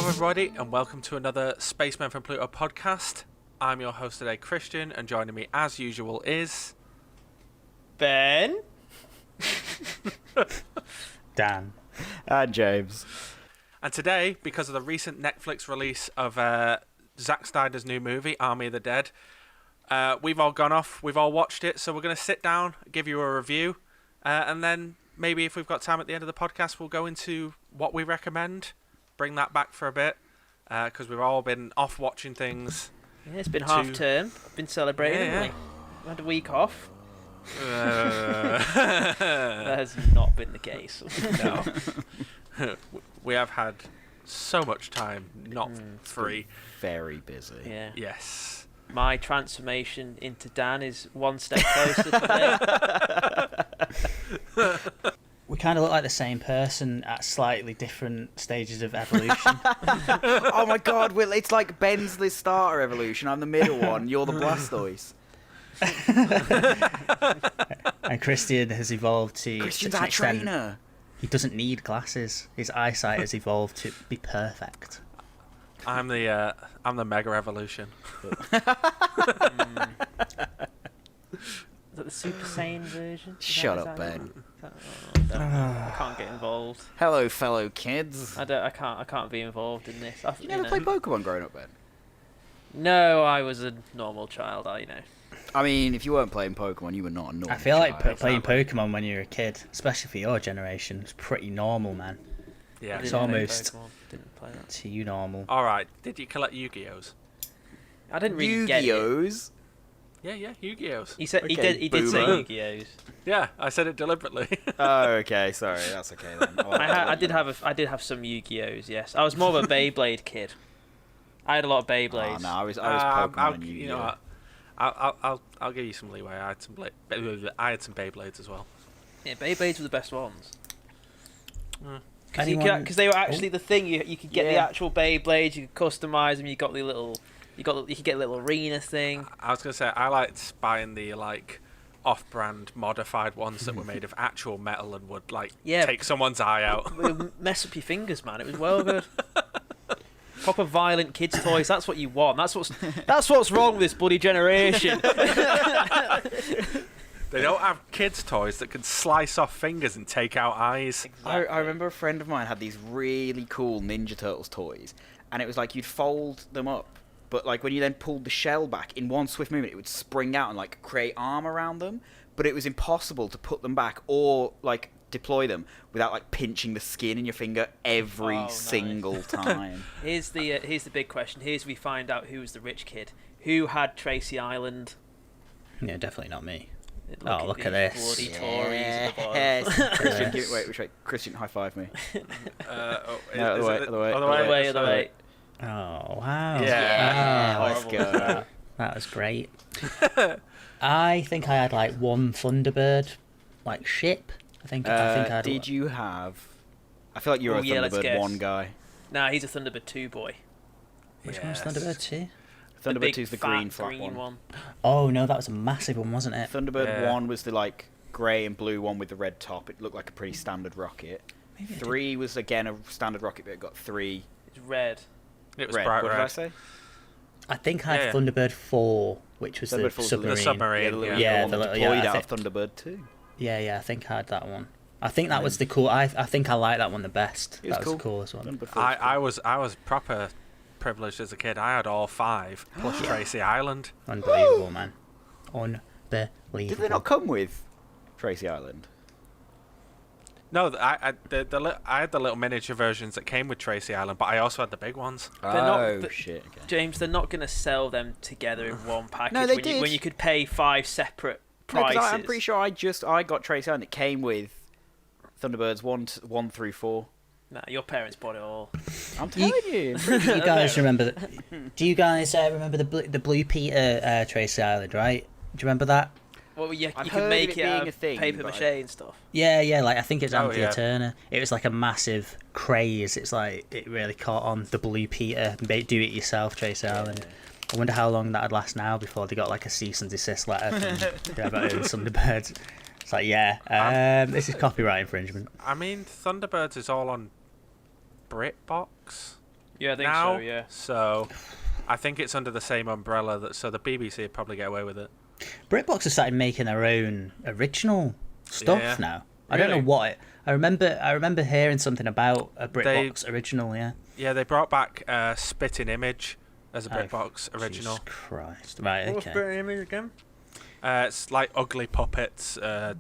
everybody, and welcome to another Spacemen From Pluto Podcast. I'm your host today, Christian, and joining me as usual is... Ben. Dan. And James. And today, because of the recent Netflix release of Zack Snyder's new movie, Army of the Dead, we've all gone off, we've all watched it, so we're going to sit down, give you a review, and then maybe if we've got time at the end of the podcast, we'll go into what we recommend, bring that back for a bit, because we've all been off watching things. Yeah, it's been half term. I've been celebrating. Yeah. We had a week off. That has not been the case. No. We have had so much time not free. Very busy. Yeah. Yes. My transformation into Dan is one step closer today. We kind of look like the same person at slightly different stages of evolution. Oh my god, Will, it's like Ben's the starter evolution. I'm the middle one. You're the Blastoise. And Christian has evolved to... Christian's our trainer. He doesn't need glasses. His eyesight has evolved to be perfect. I'm the mega evolution. Is that the Super Saiyan version? Shut up, Ben. I can't get involved. Hello, fellow kids. I can't be involved in this. You never played Pokemon growing up, Ben? No, I was a normal child. I mean, if you weren't playing Pokemon, you were not a normal I feel like child. playing Pokemon when you were a kid, especially for your generation, was pretty normal, man. Yeah. It's almost didn't play that. too normal. Alright, did you collect Yu-Gi-Ohs? I didn't really get it. Yu-Gi-Ohs? Yeah, Yu-Gi-Ohs. He said Okay, he did say boomer. Yu-Gi-Ohs. Yeah, I said it deliberately. Oh, okay, sorry, that's okay then. I did have some Yu-Gi-Ohs. Yes, I was more of a Beyblade kid. I had a lot of Beyblades. Oh, no, I was Pokemon and Yu-Gi-Oh. You know what? I'll give you some leeway. I had some Beyblades as well. Yeah, Beyblades were the best ones. Anyone- Because they were actually the thing. You could get the actual Beyblades. You could customize them. You could get a little arena thing. I was gonna say I liked buying the off-brand modified ones that were made of actual metal and would take someone's eye out. It would mess up your fingers, man. It was well good. Proper violent kids' toys. That's what you want. That's what's wrong with this bloody generation. They don't have kids' toys that can slice off fingers and take out eyes. Exactly. I remember a friend of mine had these really cool Ninja Turtles toys, and it was like you'd fold them up, but when you then pulled the shell back in one swift movement, it would spring out and create arm around them. But it was impossible to put them back or deploy them without pinching the skin in your finger every single time. Here's the big question. Here's we find out who was the rich kid. Who had Tracy Island? Yeah, definitely not me. Look at this. Bloody Tories at the bottom. Yes. Christian, wait. Christian, high five me. Other way. Oh, wow. Yeah. Wow. Let's go. That was great. I think I had one Thunderbird ship. I think I had. Did you have? I feel like you're a Thunderbird 1 guy. Nah, he's a Thunderbird 2 boy. Which one's Thunderbird 2? Thunderbird 2 is the green flat green one. Oh no, that was a massive one, wasn't it? Thunderbird 1 was the grey and blue one with the red top. It looked like a pretty standard rocket. 3 was again a standard rocket, but it got 3. It's red. It was red. bright What red. did I say? I think I had Thunderbird 4, which was the submarine. The submarine. Yeah, the little deployed out of Thunderbird 2. Yeah, I think I had that one. I think that was the cool. I think I like that one the best. It was that cool. was the coolest one. I was proper privileged as a kid. I had all 5 plus Tracy Island. Unbelievable, man. Unbelievable. Did they not come with Tracy Island? No, I had the little miniature versions that came with Tracy Island, but I also had the big ones. Shit. Okay. James, they're not going to sell them together in one package. No, they did. When you could pay 5 separate prices. No, I'm pretty sure I got Tracy Island. It came with Thunderbirds 1 through 4. Nah, your parents bought it all. I'm telling you. You guys remember? Do you guys remember the Blue Peter Tracy Island? Right? Do you remember that? Well, you I've can heard make of it it being out a of thing, paper but- mache and stuff. Yeah. I think it's Anthea yeah. Turner. It was a massive craze. It's it really caught on. The Blue Peter do it yourself Tracy Island. I wonder how long that'd last now before they got a cease and desist letter from whoever owns Thunderbirds. It's this is copyright infringement. I mean, Thunderbirds is all on BritBox. Yeah, I think now. so, yeah. So I think it's under the same umbrella, so the BBC would probably get away with it. BritBox has started making their own original stuff Yeah. now. I don't know Really? what. I remember hearing something about a BritBox original. Yeah. Yeah, they brought back Spitting Image as a Oh, BritBox original. Jesus Christ. Right. What was Okay. Spitting Image again? It's like ugly puppets to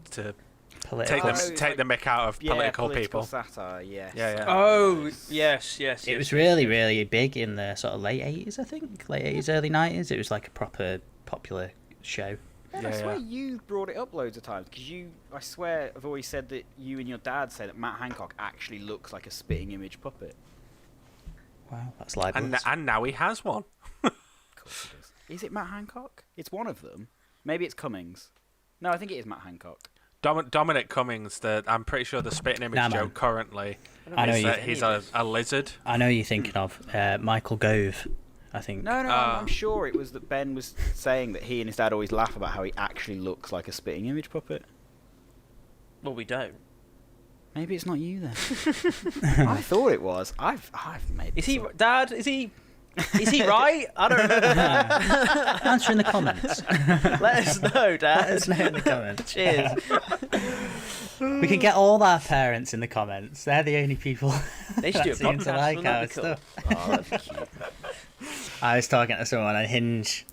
Political. take the mick out of political people. Satire, yes. Yeah. Oh, yes. It was really, really big in the sort of late 80s, I think. Late 80s, early 90s. It was like a proper popular show. And I swear you brought it up loads of times because I swear, I've always said that you and your dad say that Matt Hancock actually looks like a spitting image puppet. Wow, that's libelous. And now he has one. Of course it is. Is it Matt Hancock? It's one of them. Maybe it's Cummings. No, I think it is Matt Hancock. Dominic Cummings, I'm pretty sure the Spitting Image Nah, man. joke currently I know is you- that he's a lizard. I know you're thinking of Michael Gove, I think. No, I'm sure it was that Ben was saying that he and his dad always laugh about how he actually looks like a spitting image puppet. Well, we don't. Maybe it's not you then. I thought it was. I've made. Is he, Dad? Is he right? I don't remember. Answer in the comments. Let us know, Dad. Let us know in the comments. Cheers. We can get all our parents in the comments. They're the only people They should that do a seem podcast. to like Wouldn't that our be cool? stuff. Oh, that'd be cute. I was talking to someone on Hinge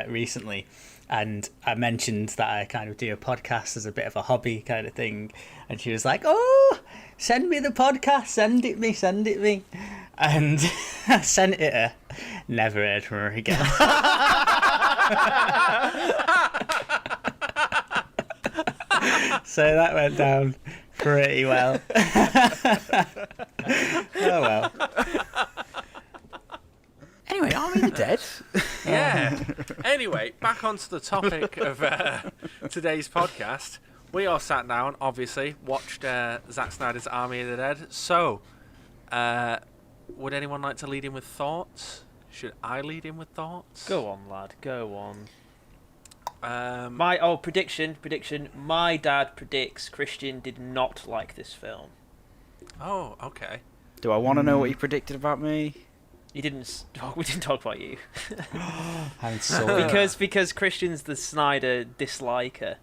recently, and I mentioned that I kind of do a podcast as a bit of a hobby kind of thing, and she was like, "Oh, send me the podcast, send it me," and I sent it her. Never heard from her again. So that went down pretty well. Oh well. Anyway, Army of the Dead. Yeah. Anyway, back onto the topic of today's podcast. We all sat down, obviously, watched Zack Snyder's Army of the Dead. So, would anyone like to lead in with thoughts? Should I lead in with thoughts? Go on, lad. Go on. Um, Prediction. My dad predicts Christian did not like this film. Oh, okay. Do I want to know what he predicted about me? He didn't. We didn't talk about you I'm sorry. because Christian's the Snyder disliker.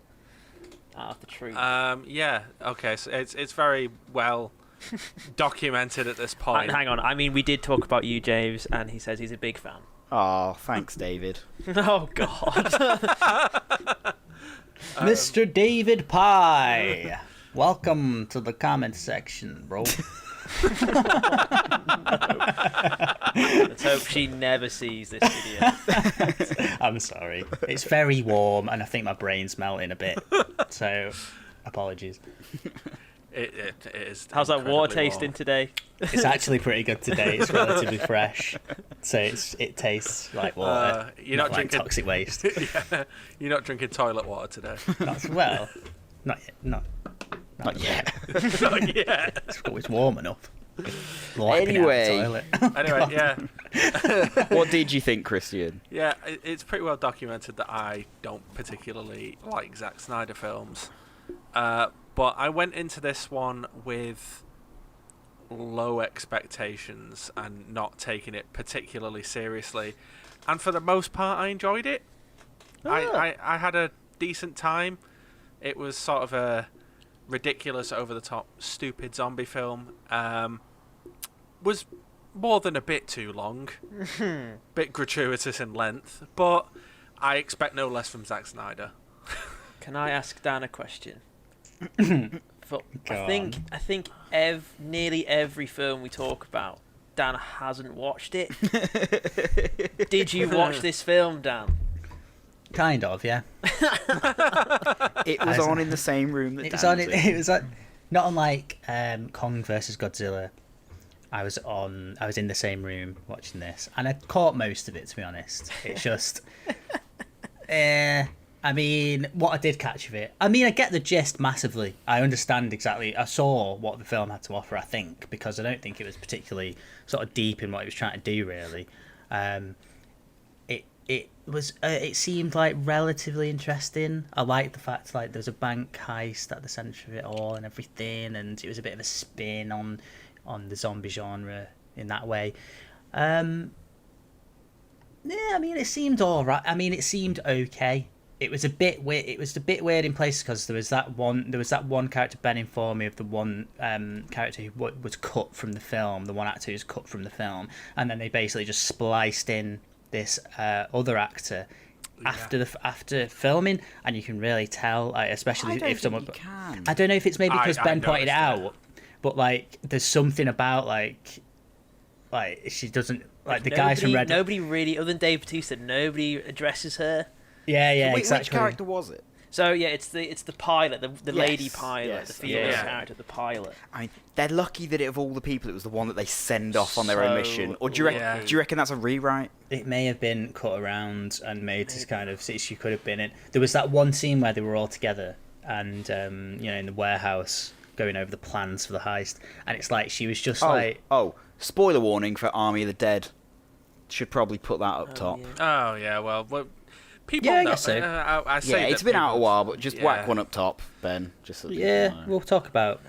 Out of the truth. Yeah. Okay. So it's very well documented at this point. Hang on. I mean, we did talk about you, James, and he says he's a big fan. Oh, thanks, David. Oh God. Mr. David Pye, welcome to the comment section, bro. Let's hope she never sees this video. I'm sorry. It's very warm, and I think my brain's melting a bit. So, apologies. It is. How's that water incredibly tasting warm. today? It's actually pretty good today. It's relatively fresh, so it tastes like water. You're not like drinking toxic waste. Yeah, you're not drinking toilet water today. Well, not yet. Not yet. Not yet. It's warm enough. Wiping out the Anyway. toilet. Anyway, yeah. What did you think, Christian? Yeah, it's pretty well documented that I don't particularly like Zack Snyder films. But I went into this one with low expectations and not taking it particularly seriously. And for the most part, I enjoyed it. I had a decent time. It was sort of a ridiculous, over-the-top, stupid zombie film. Was more than a bit too long. Bit gratuitous in length. But I expect no less from Zack Snyder. Can I ask Dan a question? Go I think nearly every film we talk about, Dan hasn't watched it. Did you watch this film, Dan? Kind of, yeah. It was on in the same room that It was Dan on. was in. It was on. Not unlike Kong versus Godzilla. I was in the same room watching this, and I caught most of it. To be honest, it's just. I mean, what I did catch of it. I mean, I get the gist massively. I understand exactly. I saw what the film had to offer. I think because I don't think it was particularly sort of deep in what it was trying to do. Really, it was. It seemed like relatively interesting. I liked the fact like there was a bank heist at the centre of it all and everything, and it was a bit of a spin on the zombie genre in that way. Yeah, I mean, it seemed all right. I mean, it seemed okay. It was a bit weird. It was a bit weird in places because there was that one character, Ben informed me of the one character who was cut from the film, the one actor who's cut from the film, and then they basically just spliced in this other actor after filming, and you can really tell, like, especially if someone. I don't know if it's maybe because Ben pointed it out, but like, there's something about like she doesn't like the guys from Red. Nobody really, other than Dave Bautista, nobody addresses her. Yeah, exactly. Which character was it? So yeah, it's the pilot, the lady Yes, pilot, yes, the female character, the pilot. I mean, they're lucky that of all the people, it was the one that they send off on their own mission. Or do you reckon that's a rewrite? It may have been cut around and made to kind of see she could have been in. There was that one scene where they were all together and in the warehouse going over the plans for the heist, and it's like she was just spoiler warning for Army of the Dead. Should probably put that up top. Yeah. Oh yeah, well people Yeah, I know. guess so. I say It's been out a while, but just whack one up top, Ben. Just so that people know. We'll talk about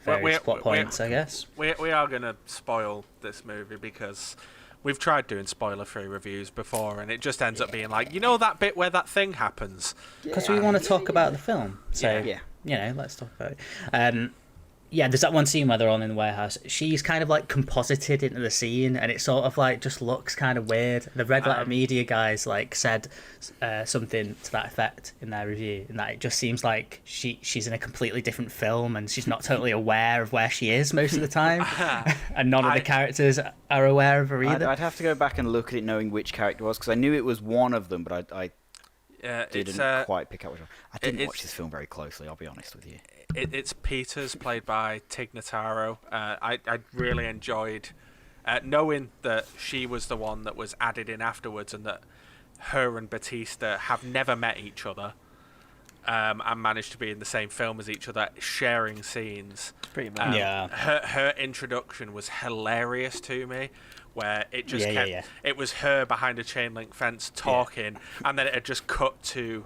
various plot points, I guess. We are gonna spoil this movie because we've tried doing spoiler-free reviews before, and it just ends up being like, that bit where that thing happens. Because we want to talk about the film, so let's talk about it. There's that one scene where they're all in the warehouse. She's kind of like composited into the scene, and it sort of like just looks kind of weird. The Red Letter Media guys like said something to that effect in their review, and that it just seems like she's in a completely different film, and she's not totally aware of where she is most of the time, and none of the characters are aware of her either. I'd have to go back and look at it, knowing which character it was, because I knew it was one of them, but I didn't quite pick out which one. I didn't watch this film very closely, I'll be honest with you. It's Peters, played by Tig Notaro. I really enjoyed knowing that she was the one that was added in afterwards, and that her and Batista have never met each other and managed to be in the same film as each other, sharing scenes. Pretty much. Her introduction was hilarious to me, where it just it was her behind a chain link fence talking, and then it had just cut to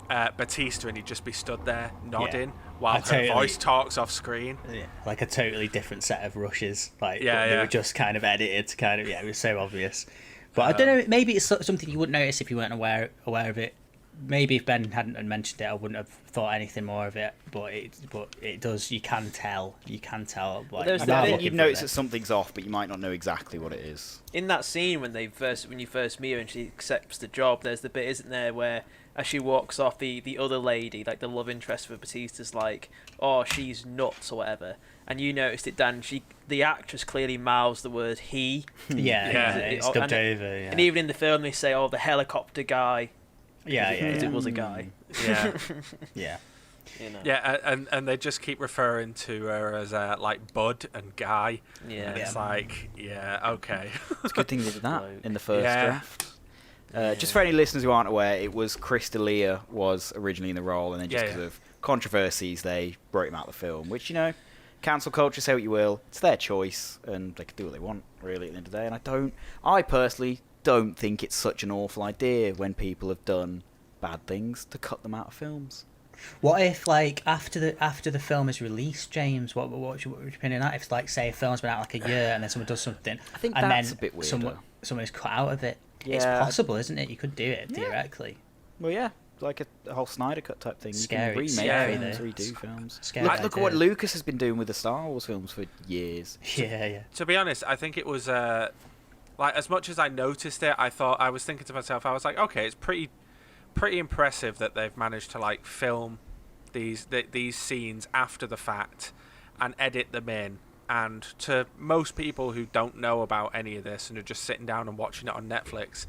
Batista, and he'd just be stood there nodding while her voice talks off screen. Like a totally different set of rushes. Like they were just kind of edited to kind of it was so obvious. But I don't know, maybe it's something you wouldn't notice if you weren't aware of it. Maybe if Ben hadn't mentioned it, I wouldn't have thought anything more of it. But it does. You can tell. Like, I think you'd notice that something's off, but you might not know exactly what it is. In that scene when you first meet her and she accepts the job, there's the bit, isn't there, where as she walks off, the other lady, like the love interest for Batista's like, oh, she's nuts or whatever. And you noticed it, Dan. The actress clearly mouths the word he. It's dubbed over. And even in the film, they say, oh, the helicopter guy. Because it was a guy. Yeah. And they just keep referring to her as like Bud and Guy. And it's like, okay. It's a good thing they did that in the first draft. Just for any listeners who aren't aware, it was Chris D'Elia was originally in the role, and then just because of controversies, they wrote him out of the film. Which, cancel culture, say what you will, it's their choice, and they can do what they want, really, at the end of the day. And I personally don't think it's such an awful idea when people have done bad things to cut them out of films. What if, like, after the film is released, James? What's your opinion on that? If, like, say a film's been out like a year and then someone does something, I think and that's then a bit weird. Someone is cut out of it. Yeah. It's possible, isn't it? You could do it theoretically. Well, yeah, like a whole Snyder cut type thing. Scary. You can remake films, redo films. Scary look at what Lucas has been doing with the Star Wars films for years. Yeah. To be honest, I think it was like, as much as I noticed it, I was thinking to myself, I was like, okay, it's pretty impressive that they've managed to like film these scenes after the fact and edit them in. And to most people who don't know about any of this and are just sitting down and watching it on Netflix,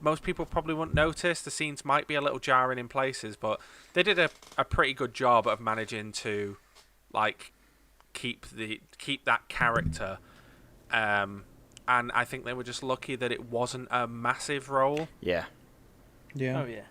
most people probably wouldn't notice. The scenes might be a little jarring in places, but they did a pretty good job of managing to like keep that character. And I think they were just lucky that it wasn't a massive role. Yeah. Oh yeah.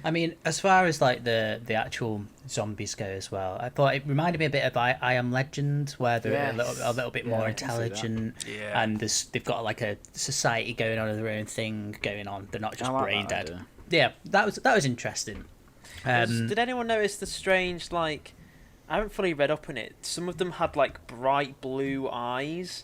I mean, as far as like the actual zombies go as well, I thought it reminded me a bit of I Am Legend, where they're a little bit more intelligent, and they've got like a society going on, their own thing going on. They're not just brain dead. Yeah, that was interesting. Did anyone notice the strange, like, I haven't fully read up on it, some of them had like bright blue eyes?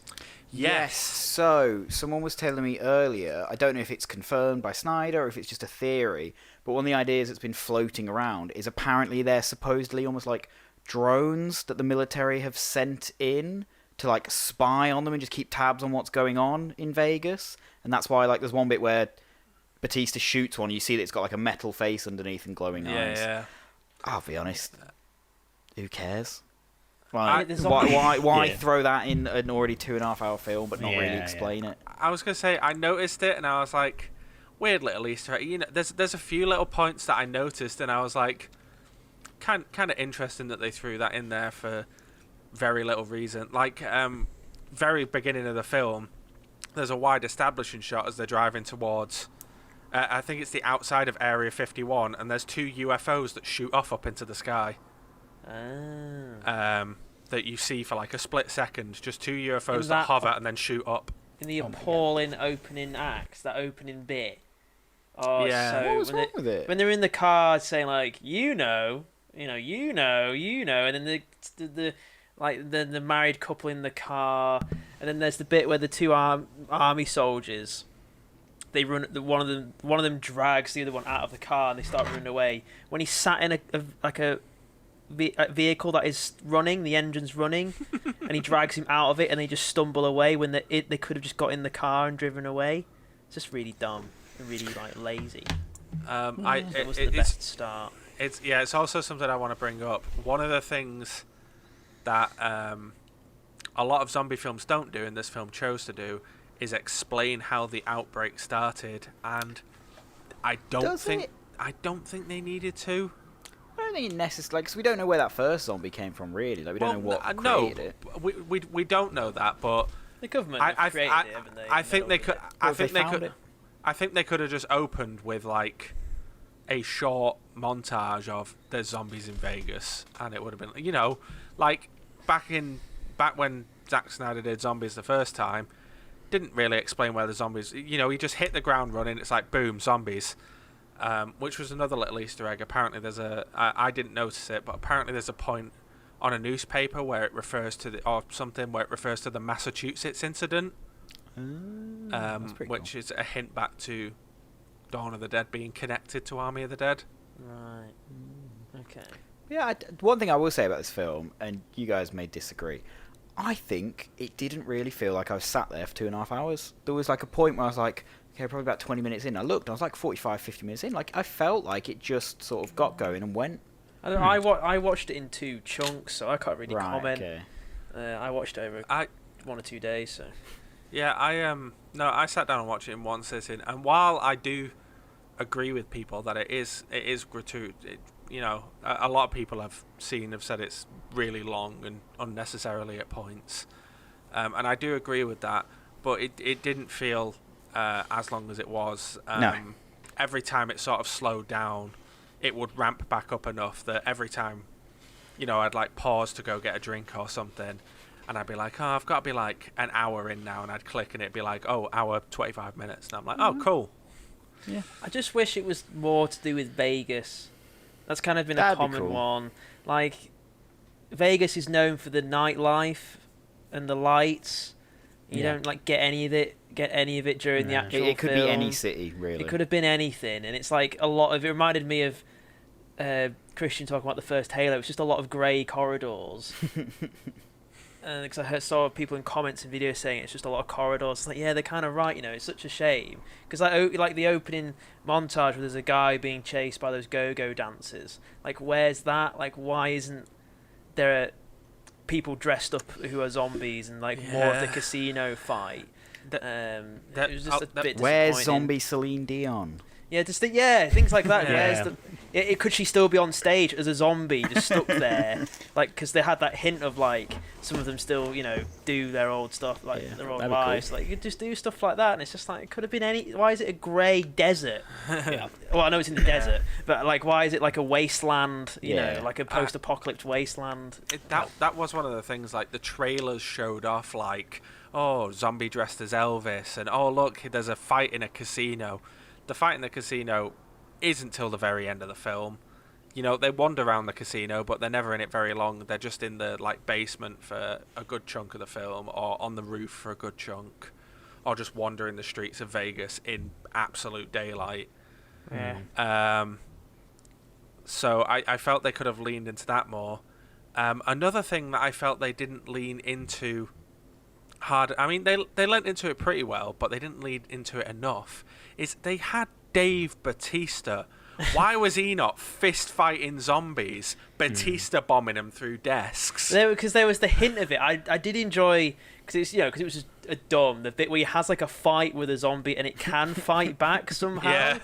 Yes. So, someone was telling me earlier, I don't know if it's confirmed by Snyder or if it's just a theory, but one of the ideas that's been floating around is apparently they're supposedly almost like drones that the military have sent in to like spy on them and just keep tabs on what's going on in Vegas. And that's why like there's one bit where Batista shoots one, you see that it's got like a metal face underneath and glowing eyes. Yeah. I'll be honest, who cares? I- Like, there's why Yeah. throw that in an already 2.5 hour film but not really Yeah, explain it? I was gonna say I noticed it and I was like, weird little Easter egg. You know, there's a few little points that I noticed and I was like, kind of interesting that they threw that in there for very little reason. Like, very beginning of the film, there's a wide establishing shot as they're driving towards. I think it's the outside of Area 51, and there's 2 UFOs that shoot off up into the sky. That you see for like a split second, just 2 UFOs that hover and then shoot up. In the appalling opening acts, that opening bit. Oh, Yeah. so What was when wrong with it? when they're in the car saying like, you know, and then the married couple in the car, and then there's the bit where the 2 army soldiers, they run. One of them drags the other one out of the car, and they start running away. When he's sat in a vehicle that is running, the engine's running, and he drags him out of it, and they just stumble away when they could have just got in the car and driven away. It's just really dumb, and really like lazy. It wasn't the best start. It's also something I want to bring up. One of the things that a lot of zombie films don't do, and this film chose to do, is explain how the outbreak started, and I don't think they needed to. I don't think it necessarily, because we don't know where that first zombie came from, really. Like, we don't know what created it. We don't know that, but The government have created it, haven't they? I think they could. I think they found could. it? I think they could have just opened with like a short montage of there's zombies in Vegas, and it would have been, you know, like back when Zack Snyder did Zombies the first time, didn't really explain where the zombies. You know, he just hit the ground running. It's like boom, zombies. Which was another little Easter egg. Apparently, I didn't notice it, but apparently there's a point on a newspaper where it refers to the Massachusetts incident, which is a hint back to Dawn of the Dead being connected to Army of the Dead. Right. Okay. Yeah, one thing I will say about this film, and you guys may disagree, I think it didn't really feel like I was sat there for 2.5 hours. There was like a point where I was like, okay, probably about 20 minutes in. I looked, I was like 45, 50 minutes in. Like, I felt like it just sort of got going and went. I watched it in 2 chunks, so I can't really comment. Okay. I watched it over 1 or 2 days, so. Yeah, I sat down and watched it in one sitting, and while I do agree with people that it is gratuitous, you know, a lot of people have said it's really long and unnecessarily at points, and I do agree with that, but it didn't feel as long as it was. No. Every time it sort of slowed down, it would ramp back up enough that every time, you know, I'd like pause to go get a drink or something, and I'd be like, oh, I've got to be like an hour in now, and I'd click and it'd be like, oh, hour 25 minutes, and I'm like, oh, cool. Yeah. I just wish it was more to do with Vegas. That's kind of been That'd a be common cool. one. Like, Vegas is known for the nightlife and the lights. You don't like get any of it during the actual It could film. be any city, really. It could have been anything, and it's like a lot of it reminded me of Christian talking about the first Halo. It's just a lot of grey corridors. Because I saw people in comments and videos saying it's just a lot of corridors. It's like, yeah, they're kind of right. You know, it's such a shame because like the opening montage where there's a guy being chased by those go-go dancers. Like, where's that? Like, why isn't there people dressed up who are zombies and like more of the casino fight? It was just a bit Where's disappointing. zombie Celine Dion? Yeah, things like that. Yeah. Could she still be on stage as a zombie, just stuck there? Like, because they had that hint of like some of them still, you know, do their old stuff, like their old that'd be cool. lives. Like, you could just do stuff like that, and it's just like it could have been any. Why is it a grey desert? Yeah. Well, I know it's in the desert, but like, why is it like a wasteland? You Yeah. know, like a post-apocalypse wasteland. That was one of the things. Like the trailers showed off, like, oh, zombie dressed as Elvis, and oh look, there's a fight in a casino. The fight in the casino isn't till the very end of the film. they wander around the casino, but they're never in it very long. They're just in the basement for a good chunk of the film, or on the roof for a good chunk, or just wandering the streets of Vegas in absolute daylight. Yeah. So I felt they could have leaned into that more. Another thing that I felt they didn't lean into hard. I mean, they leant into it pretty well, but they didn't lean into it enough. Is they had Dave Bautista. Why was he not fist fighting zombies, Bautista bombing them through desks? Because there was the hint of it. I did enjoy, because it was just a dumb, the bit where he has like a fight with a zombie and it can fight back somehow. Yeah.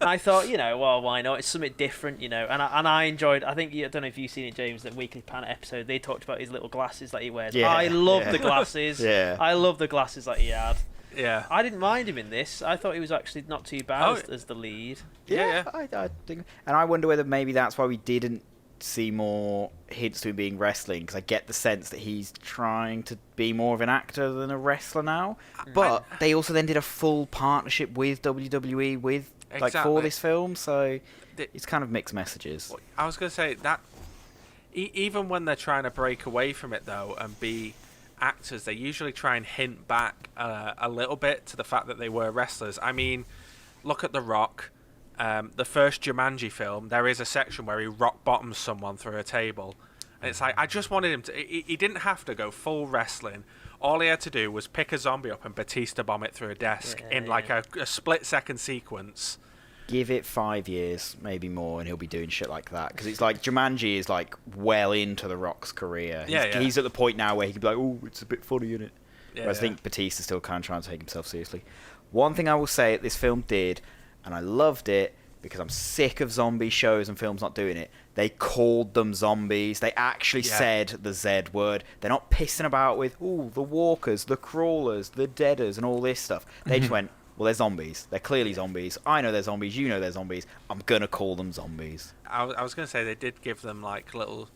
I thought, well, why not? It's something different, and I enjoyed. I think I don't know if you've seen it, James. That Weekly Planet episode, they talked about his little glasses that he wears. Yeah, I love the glasses. Yeah. I love the glasses that he had. Yeah. I didn't mind him in this. I thought he was actually not too bad as the lead. Yeah. I think, and I wonder whether maybe that's why we didn't see more hints to him being wrestling, because I get the sense that he's trying to be more of an actor than a wrestler now. But they also then did a full partnership with WWE for Exactly. this film, so it's kind of mixed messages. I was going to say that even when they're trying to break away from it though and be actors, they usually try and hint back a little bit to the fact that they were wrestlers. I mean, look at The Rock. The first Jumanji film, there is a section where he rock bottoms someone through a table, and it's like, I just wanted him to. He didn't have to go full wrestling. All he had to do was pick a zombie up and Batista bomb it through a desk in a split-second sequence. Give it 5 years, maybe more, and he'll be doing shit like that. Because it's like Jumanji is like well into The Rock's career. He's at the point now where he can be like, oh, it's a bit funny, isn't it? Whereas I think Batista's still kind of trying to take himself seriously. One thing I will say that this film did, and I loved it because I'm sick of zombie shows and films not doing it, they called them zombies. They actually said the Z word. They're not pissing about with, the walkers, the crawlers, the deaders, and all this stuff. They just went, well, they're zombies. They're clearly zombies. I know they're zombies. You know they're zombies. I'm going to call them zombies. I was going to say they did give them like little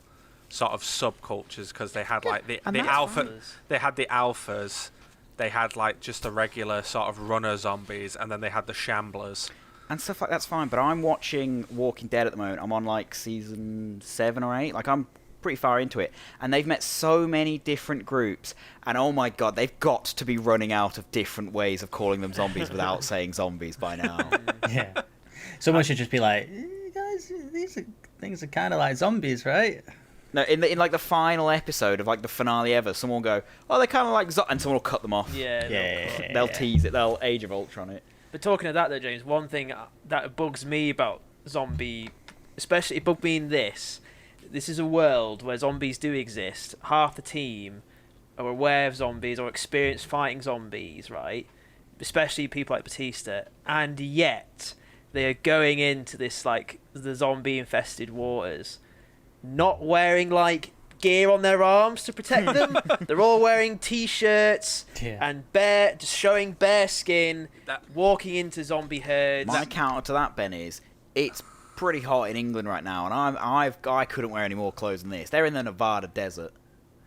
sort of subcultures, because they had like the alpha. They had the alphas. They had like just the regular sort of runner zombies, and then they had the shamblers. And stuff like that's fine, but I'm watching Walking Dead at the moment. I'm on like season 7 or 8. Like I'm pretty far into it, and they've met so many different groups, and oh my god, they've got to be running out of different ways of calling them zombies without saying zombies by now. Yeah. Someone should just be like, guys, these things are kind of like zombies, right? No, in like the final episode of like the finale ever, someone will go, oh, they're kind of like and someone will cut them off. They'll tease it. They'll Age of Ultron it. But talking of that though, James, one thing that bugs me about zombie, especially it bugged me in this is a world where zombies do exist. Half the team are aware of zombies or experienced fighting zombies, right? Especially people like Batista, and yet they are going into this like the zombie infested waters not wearing like gear on their arms to protect them. They're all wearing t-shirts and just showing bare skin, walking into zombie herds. My counter to that, Ben, is it's pretty hot in England right now, and I couldn't wear any more clothes than this. They're in the Nevada desert.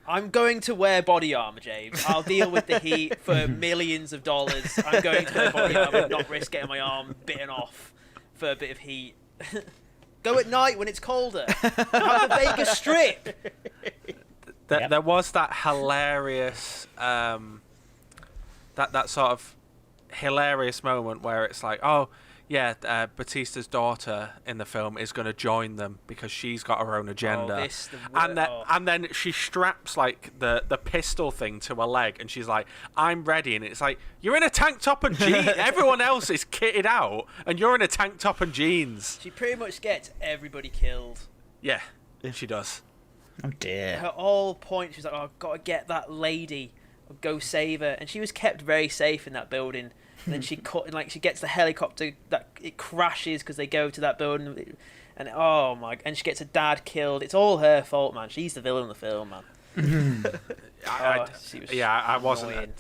I'm going to wear body armor, James. I'll deal with the heat for millions of dollars. I'm going to wear body armor and not risk getting my arm bitten off for a bit of heat. Go at night when it's colder. Have the Vegas Strip. There was that hilarious, that sort of hilarious moment where it's like, Batista's daughter in the film is going to join them because she's got her own agenda, and then she straps like the pistol thing to her leg, and she's like, "I'm ready," and it's like, you're in a tank top and jeans. Everyone else is kitted out, and you're in a tank top and jeans. She pretty much gets everybody killed. Yeah, she does. Oh dear. Her whole point, she's like, "Oh, I've got to get that lady, I'll go save her," and she was kept very safe in that building. And then she gets the helicopter that it crashes because they go to that building, and and she gets her dad killed. It's all her fault, man. She's the villain of the film, man. I wasn't.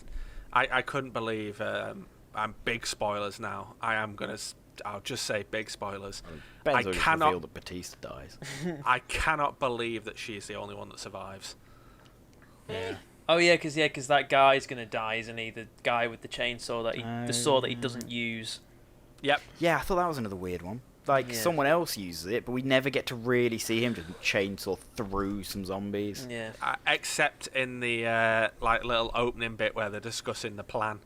I couldn't believe. I'm big spoilers now. I'll just say big spoilers. Ben's already revealed that Batista dies. I cannot believe that she's the only one that survives. Yeah. Oh yeah, because that guy's gonna die, isn't he? The guy with the chainsaw the saw that he doesn't use. Yep. Yeah, I thought that was another weird one. like someone else uses it, but we never get to really see him just chainsaw through some zombies. Yeah. Except in the like little opening bit where they're discussing the plan.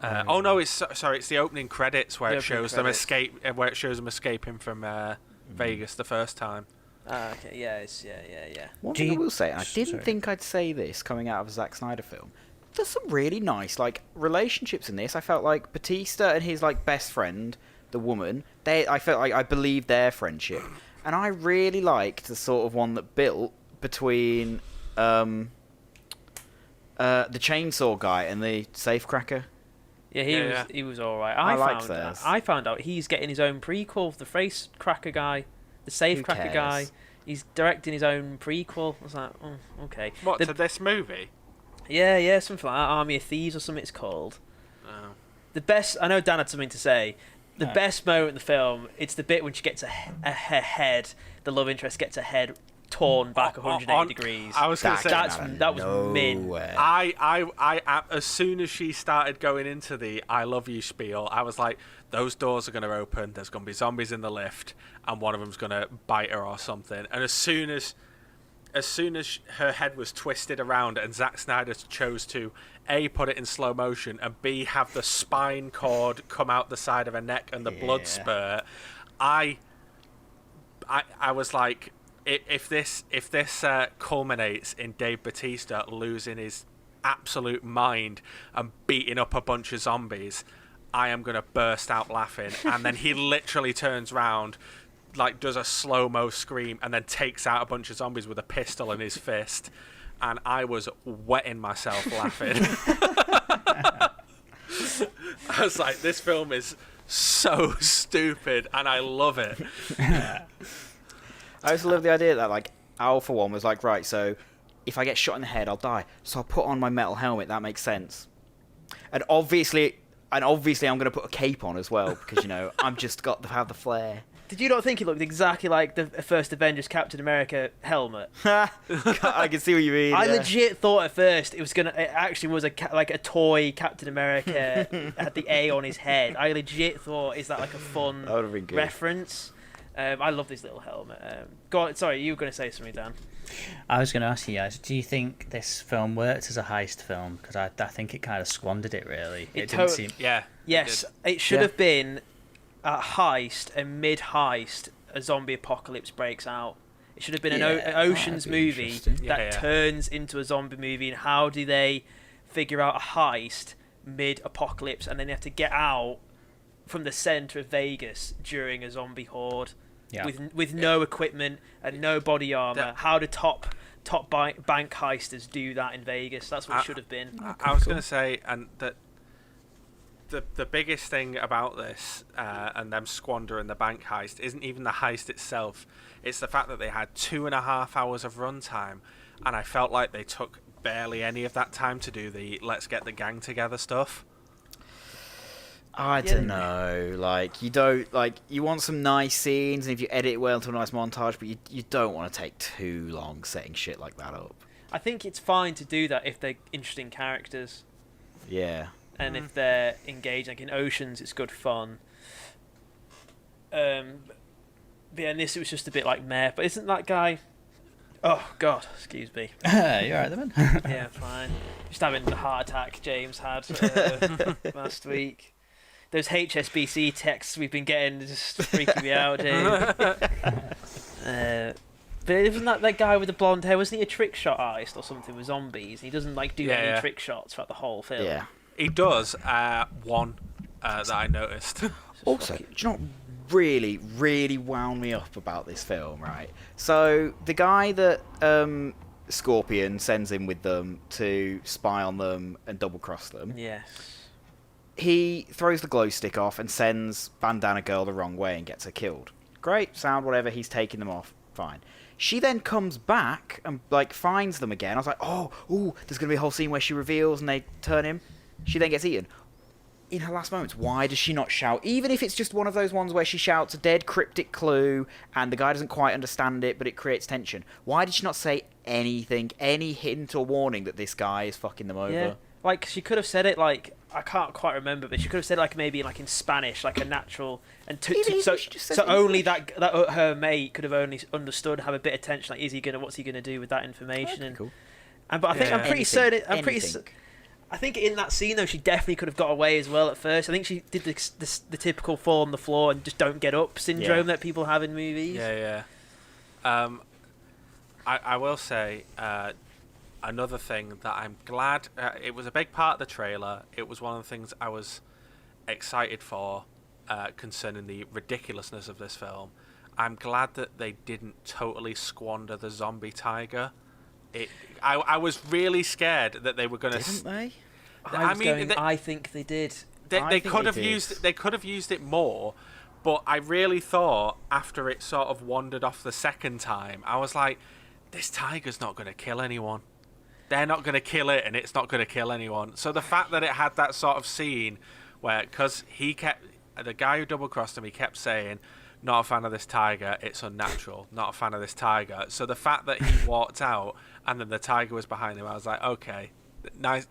Oh no, it's the opening credits where it shows them escaping from Vegas the first time. Okay. Yeah. One thing I will say, I didn't think I'd say this coming out of a Zack Snyder film. There's some really nice like relationships in this. I felt like Batista and his like best friend, the woman, I felt like I believed their friendship, and I really liked the sort of one that built between the chainsaw guy and the safecracker. Yeah, he was all right. I found out he's getting his own prequel. The face cracker guy, the safe cracker guy, he's directing his own prequel. I was like, oh, okay. What, to this movie? Yeah, something like that. Army of Thieves or something it's called. Oh. The best. I know Dan had something to say. The best moment in the film, it's the bit when she gets her head. The love interest gets her head torn back 180 degrees. I was going to say that was min. I as soon as she started going into the "I love you" spiel, I was like, those doors are going to open. There's going to be zombies in the lift, and one of them's going to bite her or something. And as soon as her head was twisted around, and Zack Snyder chose to A, put it in slow motion, and B, have the spine cord come out the side of her neck and the blood spurt, I was like, if this culminates in Dave Bautista losing his absolute mind and beating up a bunch of zombies, I am going to burst out laughing. And then he literally turns around, like does a slow-mo scream, and then takes out a bunch of zombies with a pistol in his fist. And I was wetting myself laughing. I was like, this film is so stupid, and I love it. I also love the idea that, like, Al, for one, was like, right, so if I get shot in the head, I'll die. So I'll put on my metal helmet. That makes sense. And obviously I'm going to put a cape on as well, because, you know, I'm just got to have the flair. Did you not think it looked exactly like the first Avengers Captain America helmet? I can see what you mean. I legit thought at first it actually was like a toy Captain America had the A on his head. I legit thought, is that like a fun reference? I love this little helmet. Go on, sorry, you were going to say something, Dan. I was going to ask you guys, do you think this film worked as a heist film? Because I think it kind of squandered it, really. It didn't seem... Yeah. Yes, it should have been a heist, and mid-heist, a zombie apocalypse breaks out. It should have been an Ocean's movie that turns into a zombie movie, and how do they figure out a heist mid-apocalypse, and then they have to get out from the centre of Vegas during a zombie horde with no equipment and no body armour. How do top bank heisters do that in Vegas? That's what it should have been. I was going to say, and that the biggest thing about this and them squandering the bank heist isn't even the heist itself. It's the fact that they had 2.5 hours of runtime, and I felt like they took barely any of that time to do the let's get the gang together stuff. I don't know. Like, you want some nice scenes, and if you edit it well into a nice montage, but you don't want to take too long setting shit like that up. I think it's fine to do that if they're interesting characters. Yeah. And if they're engaged, like in Oceans, it's good fun. But yeah, in this, it was just a bit like meh. But isn't that guy... Oh, God, excuse me. You alright there, man? Yeah, fine. Just having the heart attack James had last week. Those HSBC texts we've been getting just freaking me out, James. But isn't that guy with the blonde hair? Wasn't he a trick shot artist or something with zombies? He doesn't like do any trick shots throughout the whole film. Yeah. He does. One that I noticed. Also, do you know what really, really wound me up about this film, right? So, the guy that Scorpion sends in with them to spy on them and double-cross them... Yes. He throws the glow stick off and sends Bandana Girl the wrong way and gets her killed. Great, sound, whatever, he's taking them off, fine. She then comes back and, like, finds them again. I was like, there's going to be a whole scene where she reveals and they turn him. She then gets eaten. In her last moments, why does she not shout? Even if it's just one of those ones where she shouts a dead cryptic clue and the guy doesn't quite understand it, but it creates tension. Why did she not say anything, any hint or warning that this guy is fucking them over? Yeah. Like, she could have said it, like, I can't quite remember, but she could have said like maybe like in Spanish, like a natural, and She so just said so only English. that her mate could have only understood, have a bit of tension, like what's he gonna do with that information, That'd be cool. but I think I'm pretty certain. Anything. I think in that scene though, she definitely could have got away as well at first. I think she did the typical fall on the floor and just don't get up syndrome that people have in movies. Yeah. I will say another thing that I'm glad it was a big part of the trailer. It was one of the things I was excited for concerning the ridiculousness of this film. I'm glad that they didn't totally squander the zombie tiger. I was really scared that they were going to. Didn't they? I think they did. They could have used it more, but I really thought after it sort of wandered off the second time, I was like, this tiger's not going to kill anyone. They're not going to kill it, and it's not going to kill anyone. So the fact that it had that sort of scene where, because the guy who double crossed him, he kept saying, not a fan of this tiger, it's unnatural, not a fan of this tiger. So the fact that he walked out and then the tiger was behind him, I was like, okay, nice,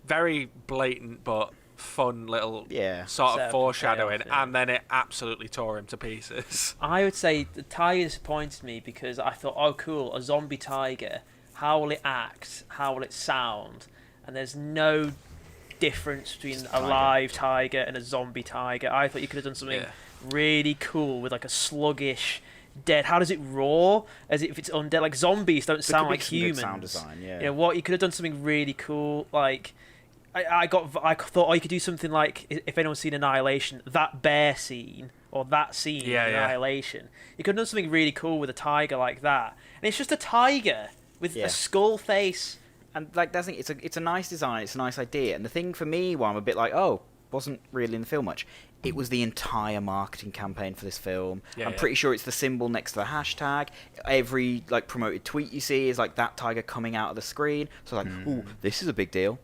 very blatant but fun little sort of foreshadowing, and then it absolutely tore him to pieces. I would say the tiger disappointed me because I thought, oh cool, a zombie tiger, how will it act, how will it sound, and there's no difference between a live tiger and a zombie tiger. I thought you could have done something really cool with like a sluggish dead. How does it roar as if it's undead? Like zombies don't sound like humans. Good sound design, what you could have done something really cool. Like I thought, oh, you could do something like, if anyone's seen Annihilation, that bear scene or that scene in Annihilation. You could have done something really cool with a tiger like that, and it's just a tiger with a skull face. And like that's it's a nice design, it's a nice idea. And the thing for me, why I'm a bit like, wasn't really in the film much. It was the entire marketing campaign for this film. I'm pretty sure it's the symbol next to the hashtag. Every like promoted tweet you see is like that tiger coming out of the screen. So like, ooh, this is a big deal.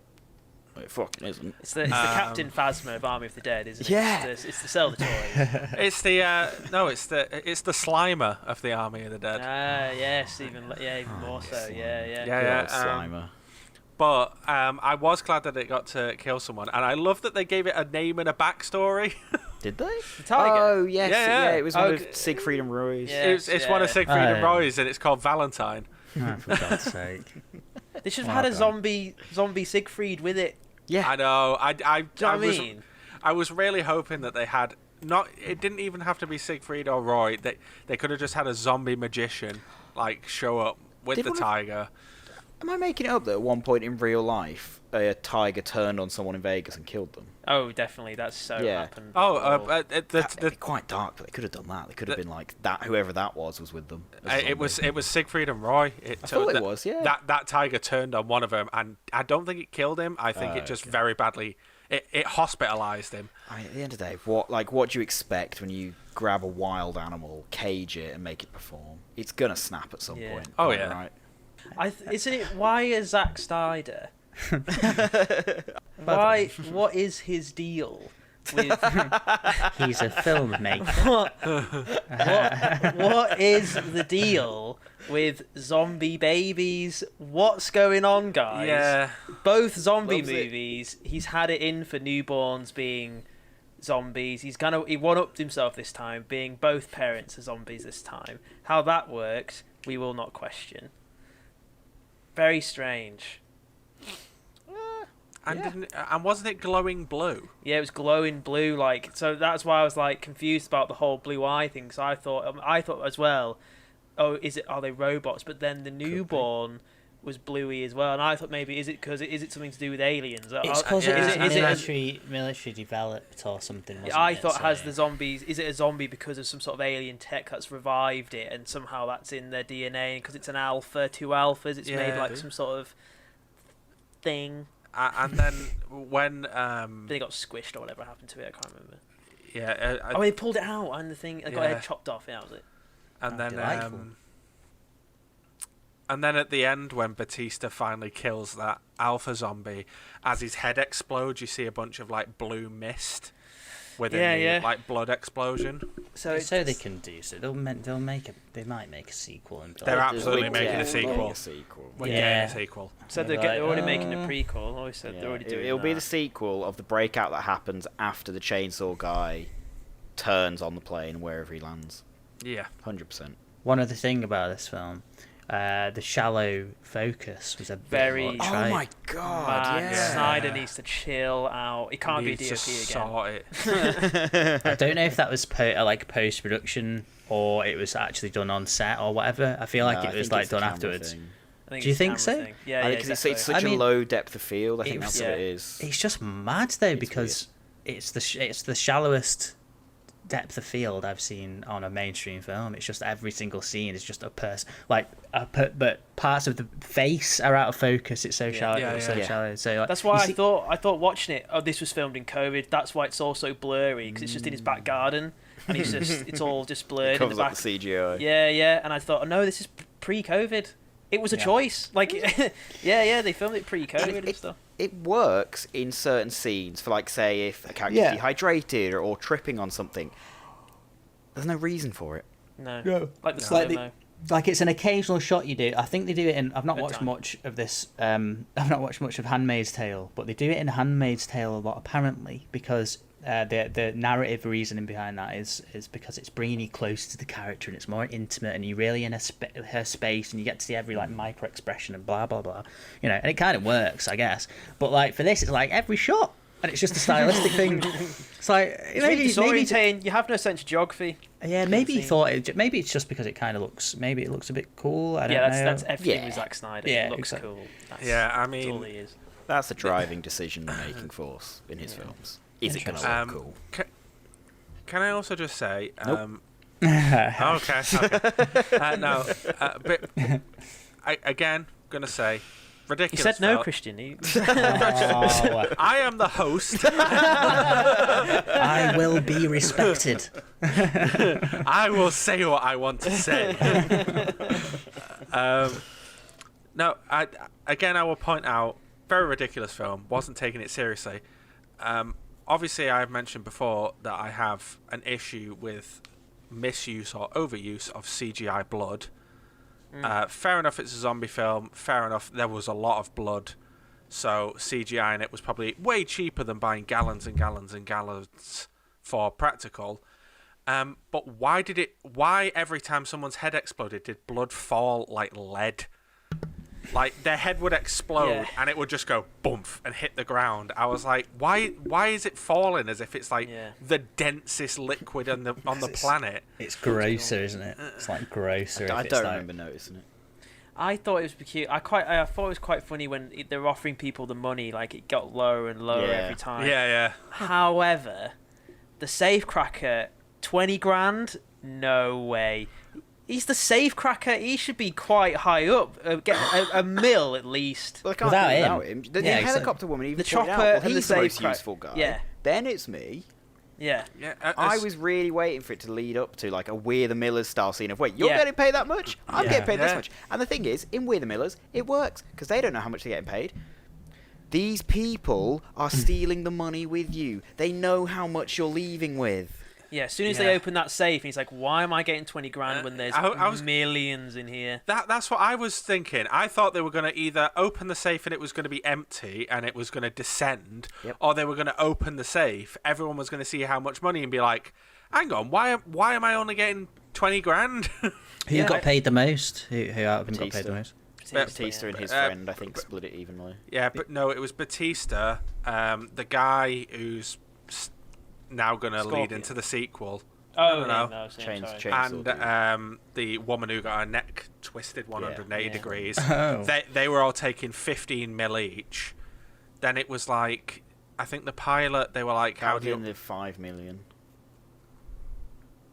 It fucking isn't. It's the Captain Phasma of Army of the Dead, isn't it? Yeah. It's to sell the toys. It's the it's the Slimer of the Army of the Dead. Yes, even more so. Slimer. Yeah. Slimer. But I was glad that it got to kill someone, and I love that they gave it a name and a backstory. Did they? The tiger. Oh yes, Yeah. it was one of Siegfried and Roy's. Yeah. It's one of Siegfried and Roy's, and it's called Valentine. Oh, for God's sake. They should have had a zombie Siegfried with it. Yeah, I know. Do you know what I mean? I was really hoping that they had not. It didn't even have to be Siegfried or Roy. They could have just had a zombie magician like show up with the tiger. Am I making it up that at one point in real life a tiger turned on someone in Vegas and killed them? Oh, definitely. That's happened. That'd be quite dark, but they could have done that. They could have been like that. Whoever that was with them. It was Siegfried and Roy. I thought it was. Yeah. That tiger turned on one of them, and I don't think it killed him. I think it just very badly. It hospitalized him. I mean, at the end of the day, what do you expect when you grab a wild animal, cage it, and make it perform? It's gonna snap at some point. Oh yeah. Right. Isn't it? Why is Zack Snyder? What is his deal with? He's a filmmaker. What is the deal with zombie babies? What's going on, guys? Yeah. Both zombie Loves it. movies, he's had it in for newborns being zombies. He one-upped himself this time, being both parents are zombies this time. How that works, we will not question. Very strange. And wasn't it glowing blue? Yeah, it was glowing blue, like, so that's why I was like confused about the whole blue eye thing. So I thought as well, are they robots? But then the newborn was bluey as well, and I thought maybe is it something to do with aliens? It's because it military developed or something. Wasn't I it? thought has the zombies. Is it a zombie because of some sort of alien tech that's revived it, and somehow that's in their DNA? Because it's an alpha, 2 alphas. It's made like some sort of thing. And then when they got squished or whatever happened to it, I can't remember. Yeah. They pulled it out and the thing got their head chopped off. Yeah, that was it. And then delightful. and then at the end, when Batista finally kills that alpha zombie, as his head explodes, you see a bunch of like blue mist. within Yeah, the like blood explosion. So they can do so. They might make a sequel. And They're absolutely We're making a getting sequel. We're Yeah. getting a sequel. said They're they're already like, making a prequel. Always said they're already doing It'll be the that. sequel of the breakout that happens after the chainsaw guy turns on the plane wherever he lands. Yeah. 100%. One other thing about this film, the shallow focus was a bit Very- much, Oh right? my god, Man, yeah. Snyder needs to chill out. He can't be a Needs DOP to again. sort it. I don't know if that was post production or it was actually done on set or whatever. I feel like No, it I was think like it's the done camera afterwards. thing. I think Do you it's the think camera so? thing. Yeah, I yeah, think it's defo. such I a mean, low depth of field. I think it that's was- what it is. It's just mad though because it's the shallowest depth of field I've seen on a mainstream film. It's just every single scene is just a person, but parts of the face are out of focus. It's so shallow. Yeah, it's so yeah. shallow. So like, That's why you I thought watching it. Oh, this was filmed in COVID. That's why it's all so blurry because it's just in his back garden and it's all just blurred in the Covers up back. the CGI. Yeah. And I thought, oh, no, this is pre-COVID. It was a Yeah. choice. Like, yeah, they filmed it pre-COVID and stuff. It works in certain scenes for, like, say, if a character's Yeah. dehydrated or tripping on something. There's no reason for it. No. Like the Slightly- slow-mo. like it's an occasional shot you do. I think they do it in. I've not Good watched time. much of this. I've not watched much of *Handmaid's Tale*, but they do it in *Handmaid's Tale* a lot apparently because the narrative reasoning behind that is because it's bringing you close to the character and it's more intimate and you're really in her space and you get to see every like micro expression and blah blah blah, you know. And it kind of works, I guess. But like for this, it's like every shot. And it's just a stylistic thing. It's like It's really disorientating. You have no sense of geography. yeah, maybe he scene. thought maybe it's just because it kind of looks. Maybe it looks a bit cool. I don't know. That's everything Yeah. with Zack Snyder. Yeah, It looks exactly. cool. That's, Yeah, I that's all mean, he is. That's the driving decision-making force in his films. Is it going to look cool? Can I also just say? Nope. Okay. No. But again, gonna say, You ridiculous. said no, fella. Christian. Oh, I am the host. I will be respected. I will say what I want to say. No, I will point out, very ridiculous film. Wasn't taking it seriously. Obviously, I've mentioned before that I have an issue with misuse or overuse of CGI blood. Fair enough, it's a zombie film. Fair enough, there was a lot of blood. So CGI in it was probably way cheaper than buying gallons and gallons and gallons for practical. But why every time someone's head exploded did blood fall like lead? Like their head would explode Yeah. and it would just go boomf and hit the ground. I was like, why is it falling as if it's like Yeah. the densest liquid on the planet? It's grosser, isn't it? It's like grosser. I if it's don't like, remember noticing it. I thought it was cute. I thought it was quite funny when they were offering people the money. Like it got lower and lower Yeah. every time. Yeah. However, the safecracker, 20 grand? No way. He's the safecracker. He should be quite high up. Get a mil at least. Well, I can't Without do it him. without him. The Yeah, helicopter woman even The pointed out, chopper well, and the he's the most safecracker. useful guy. Yeah. Then it's me. Yeah. Yeah. I was really waiting for it to lead up to like a We're the Millers style scene of, wait, you're Yeah. getting paid that much? I'm Yeah. getting paid this Yeah. much. And the thing is, in We're the Millers, it works because they don't know how much they're getting paid. These people are stealing the money with you. They know how much you're leaving with. Yeah. As soon as Yeah. they open that safe, he's like, "Why am I getting 20 grand when there's I was- millions in here?" That's what I was thinking. I thought they were going to either open the safe and it was going to be empty and it was going to descend, Yep. or they were going to open the safe. Everyone was going to see how much money and be like, "Hang on, why am I only getting 20 grand?" Who Yeah, got paid the most? Who out of them got paid Batista. the most? Batista and his friend, I think, split it evenly. Yeah, but no, it was Batista, the guy who's now going to lead Scorpion. into the sequel. Oh no. no, Chains- sorry. chain- And Chainsaw the woman who got her neck twisted 180 Yeah. degrees, Oh. they were all taking 15 mil each. Then it was like, I think the pilot, they were like, how How do you... in the 5 million?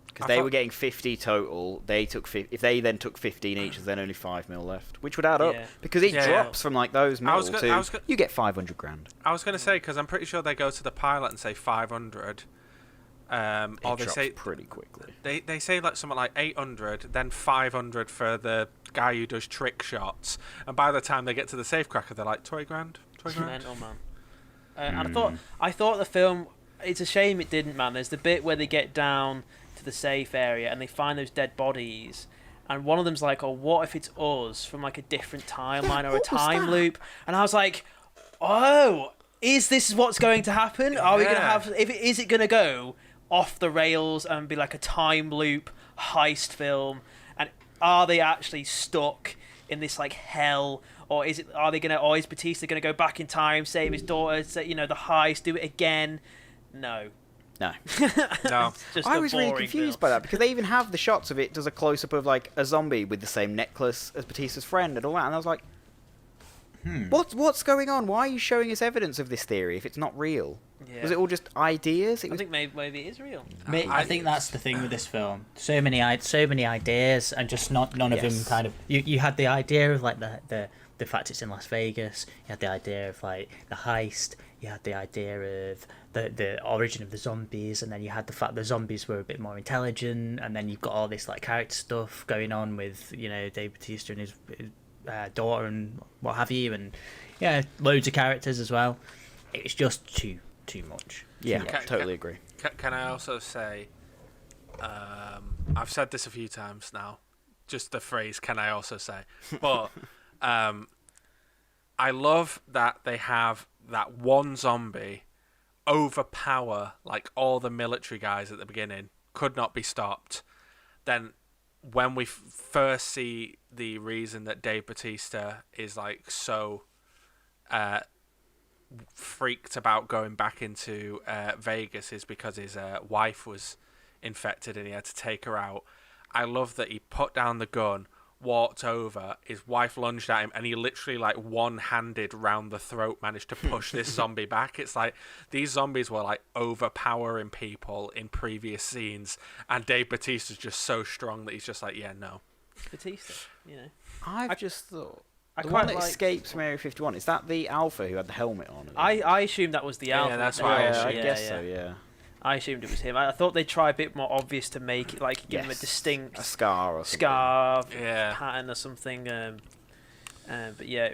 Because I they thought- were getting 50 total. They took if they then took 15 each, there's then only 5 mil left, which would add up Yeah. because it Yeah. drops from like those mil was to you get 500 grand. I was going to say, because I'm pretty sure they go to the pilot and say 500. Or It they drops say... pretty quickly. They say like something like 800, then 500 for the guy who does trick shots. And by the time they get to the safecracker, they're like, 20 grand? 20 grand? Mental man. And I thought the film It's a shame it didn't, man. There's the bit where they get down to the safe area and they find those dead bodies, and one of them's like, "Oh, what if it's us from like a different timeline or a time loop?" And I was like, "Oh, is this what's going to happen? Are we going to have? Is it going to go off the rails and be like a time loop heist film? And are they actually stuck in this like hell?" Or is Batista gonna go back in time, save his daughter, say, the heist, do it again? No. No. Just I was really confused by that, because they even have the shots of it does a close up of like a zombie with the same necklace as Batista's friend and all that, and I was like, what's going on? Why are you showing us evidence of this theory if it's not real? Yeah. Was it all just ideas? I think maybe it is real. I think that's the thing with this film. So many ideas, and just none of them kind of. You had the idea of like the fact it's in Las Vegas. You had the idea of like the heist. You had the idea of the origin of the zombies, and then you had the fact the zombies were a bit more intelligent, and then you've got all this like character stuff going on with Dave Bautista and his daughter and what have you, and loads of characters as well. It's just too much. Yeah, totally agree. Can I also say, I've said this a few times now, just the phrase "can I also say," but I love that they have that one zombie overpower like all the military guys at the beginning, could not be stopped. Then when we first see the reason that Dave Bautista is like so freaked about going back into Vegas is because his wife was infected and he had to take her out. I love that he put down the gun, walked over, his wife lunged at him, and he literally like one-handed round the throat managed to push this zombie back. It's like these zombies were like overpowering people in previous scenes, and Dave Bautista's just so strong that he's just like, Batista, I've just thought the one that escapes from Area 51, is that the Alpha who had the helmet on? I assumed that was the Alpha. Yeah, that's why I guess so, yeah. I assumed it was him. I thought they'd try a bit more obvious to make it, like give him a distinct scar or pattern or something. But yeah,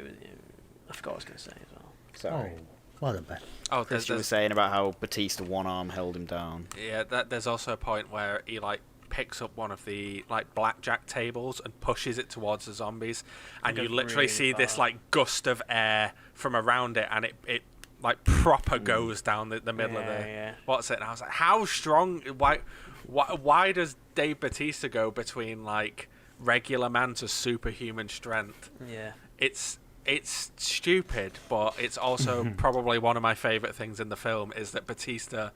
I forgot what I was going to say as well. Sorry. Oh, well done, Ben. Oh, Christian was saying about how Batista one arm held him down. Yeah, there's also a point where he like picks up one of the like blackjack tables and pushes it towards the zombies, and you literally see this like gust of air from around it, and it like proper goes down the middle of the what's it? And I was like, how strong? Why does Dave Bautista go between like regular man to superhuman strength? Yeah, it's stupid, but it's also probably one of my favorite things in the film is that Bautista,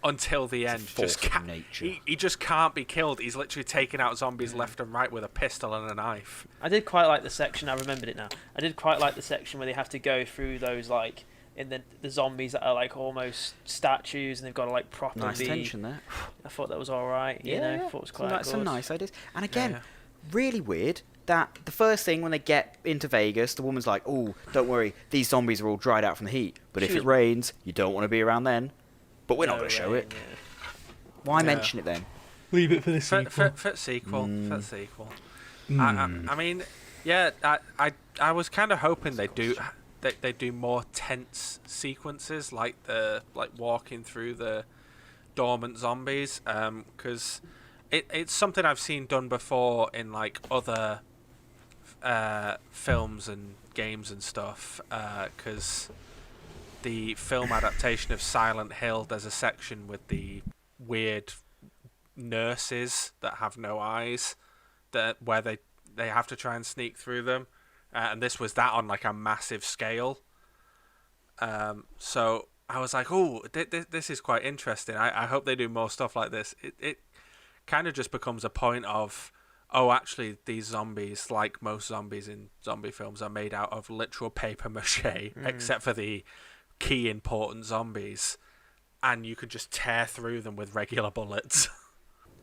until the end, he just can't be killed. He's literally taking out zombies left and right with a pistol and a knife. I did quite like the section. I remembered it now. I did quite like the section where they have to go through those like in the zombies that are like almost statues, and they've got to like properly. Nice tension there. I thought that was all right. I thought it was quite good. Some nice ideas. And again, really weird that the first thing when they get into Vegas, the woman's like, "Oh, don't worry, these zombies are all dried out from the heat. But if it rains, you don't want to be around then. But we're not going to show it. Why mention it then? Leave it for the sequel. For the sequel. I mean, I was kind of hoping they do more tense sequences, like walking through the dormant zombies, because it's something I've seen done before in like other films and games and stuff, because the film adaptation of Silent Hill, there's a section with the weird nurses that have no eyes, where they have to try and sneak through them, and this was that on like a massive scale. So I was like, oh, this is quite interesting. I hope they do more stuff like this. It kind of just becomes a point of, oh, actually, these zombies, like most zombies in zombie films, are made out of literal paper mache, except for the key important zombies, and you could just tear through them with regular bullets.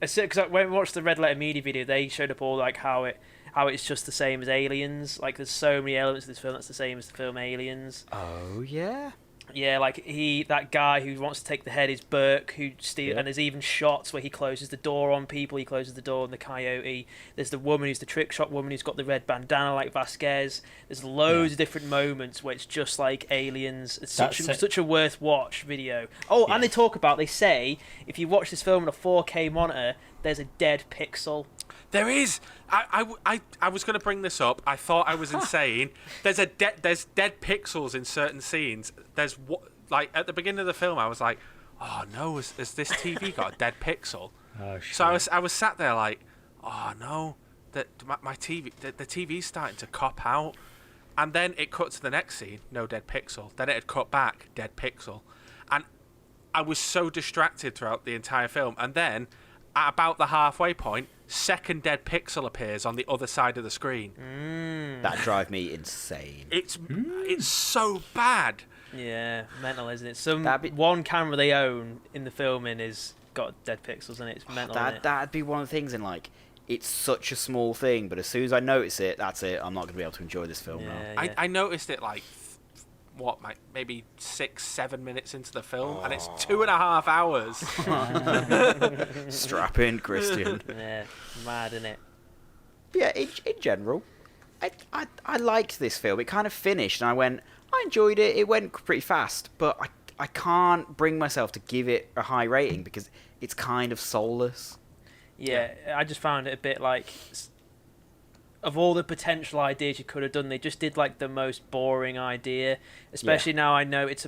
Because when we watched the Red Letter Media video, they showed up all like how it's just the same as Aliens. Like there's so many elements of this film that's the same as the film Aliens. Oh yeah. Yeah, like that guy who wants to take the head is Burke, who Yeah. and there's even shots where he closes the door on people. He closes the door on the coyote. There's the woman who's the trick shot woman who's got the red bandana like Vasquez. There's loads of different moments where it's just like Aliens. It's such a worth watch video. Oh, and they say if you watch this film on a 4K monitor, there's a dead pixel. There is. I was going to bring this up. I thought I was insane. There's dead pixels in certain scenes. There's like at the beginning of the film, I was like, oh no, has this TV got a dead pixel? Oh shit. So I was sat there like, oh no, that my TV the TV's starting to cop out, and then it cut to the next scene, no dead pixel. Then it had cut back, dead pixel, and I was so distracted throughout the entire film, and then at about the halfway point, second dead pixel appears on the other side of the screen. That drive me insane. It's so bad. Yeah, mental, isn't it? That'd One camera they own in the filming is got dead pixels in it. It's mental. That'd be one of the things in like, it's such a small thing, but as soon as I notice it, that's it. I'm not going to be able to enjoy this film now. Yeah. I noticed it like, maybe 6-7 minutes into the film, and it's 2.5 hours. Strap in, Christian. Yeah, mad, innit? But yeah, in general, I liked this film. It kind of finished, and I enjoyed it. It went pretty fast, but I can't bring myself to give it a high rating because it's kind of soulless. Yeah, I just found it a bit like, of all the potential ideas you could have done, they just did like the most boring idea. Especially now I know it's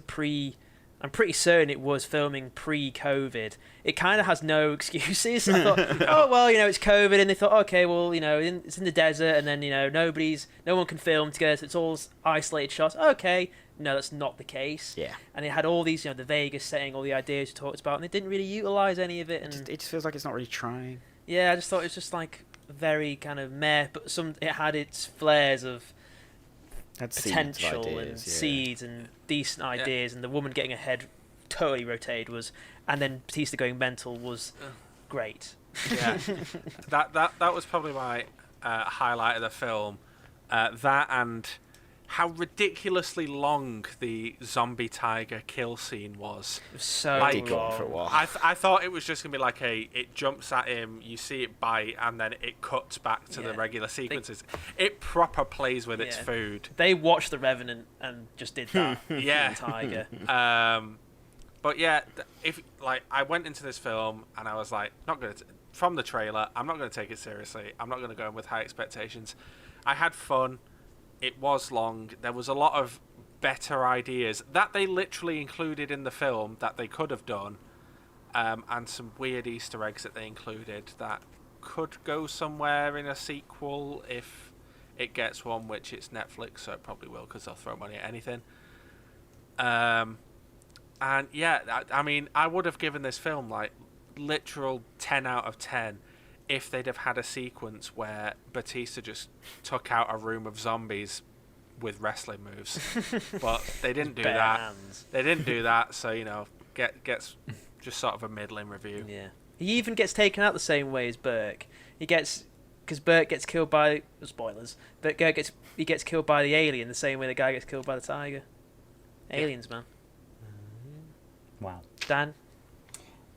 I'm pretty certain it was filming pre-COVID. It kind of has no excuses. I thought, oh well, it's COVID, and they thought, okay, well, it's in the desert, and then no one can film together, so it's all isolated shots. Okay, no, that's not the case. Yeah. And it had all these, the Vegas setting, all the ideas you talked about, and they didn't really utilize any of it. And It just feels like it's not really trying. yeah, I just thought it was just like very kind of meh, but it had its flares of potential and seeds and decent ideas, and the woman getting her head totally rotated and then Batista going mental was great. Yeah, that was probably my highlight of the film. That and how ridiculously long the zombie tiger kill scene was. It was so Like, Did go on for a while. I thought it was just going to be like it jumps at him, you see it bite, and then it cuts back to the regular sequences. It proper plays with its food. They watched The Revenant and just did that. Yeah. The tiger. But yeah, if like I went into this film and I was like, from the trailer, I'm not going to take it seriously. I'm not going to go in with high expectations. I had fun. It was long. There was a lot of better ideas that they literally included in the film that they could have done, and some weird Easter eggs that they included that could go somewhere in a sequel if it gets one, which it's Netflix, so it probably will because they'll throw money at anything. And yeah, I mean, I would have given this film like literal 10 out of 10 if they'd have had a sequence where Batista just took out a room of zombies with wrestling moves. But they didn't do that. Hands. They didn't do that, so, gets just sort of a middling review. Yeah. He even gets taken out the same way as Burke. Because Burke gets killed by... Spoilers. But he gets killed by the alien the same way the guy gets killed by the tiger. Aliens, man. Wow. Dan?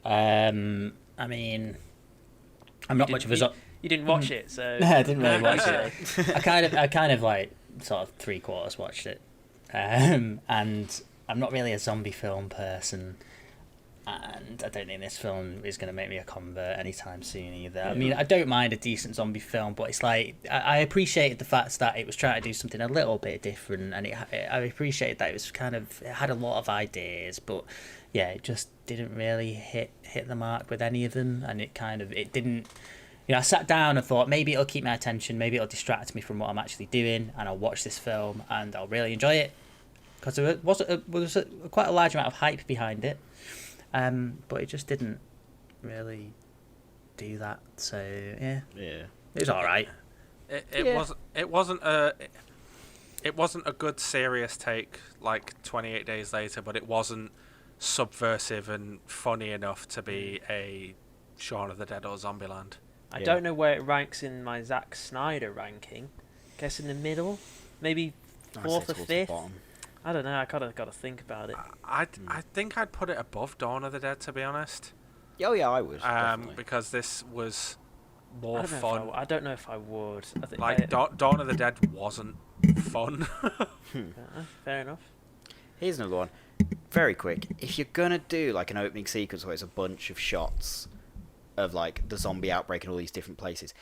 I mean, I'm not much of a You didn't watch it, so... I didn't really watch it. I kind of like sort of 3/4 watched it, and I'm not really a zombie film person, and I don't think this film is going to make me a convert anytime soon either. I mean, I don't mind a decent zombie film, but it's like I appreciated the fact that it was trying to do something a little bit different, and I appreciated that it had a lot of ideas, but yeah, it just didn't really hit the mark with any of them, and it didn't. I sat down and thought maybe it'll keep my attention, maybe it'll distract me from what I'm actually doing, and I'll watch this film and I'll really enjoy it because there was quite a large amount of hype behind it, but it just didn't really do that. So yeah, it was all right. It wasn't a good serious take like 28 Days Later, but it wasn't subversive and funny enough to be a Shaun of the Dead or Zombieland. I don't know where it ranks in my Zack Snyder ranking. Guess in the middle, maybe fourth or fifth. I don't know. I got to think about it. I think I'd put it above Dawn of the Dead, to be honest. Oh yeah, I would. Definitely. Because this was more fun. I don't know if I would. I think Like Dawn of the Dead wasn't fun. Fair enough. Here's another one. Very quick. If you're gonna do like an opening sequence where it's a bunch of shots of like the zombie outbreak in all these different places,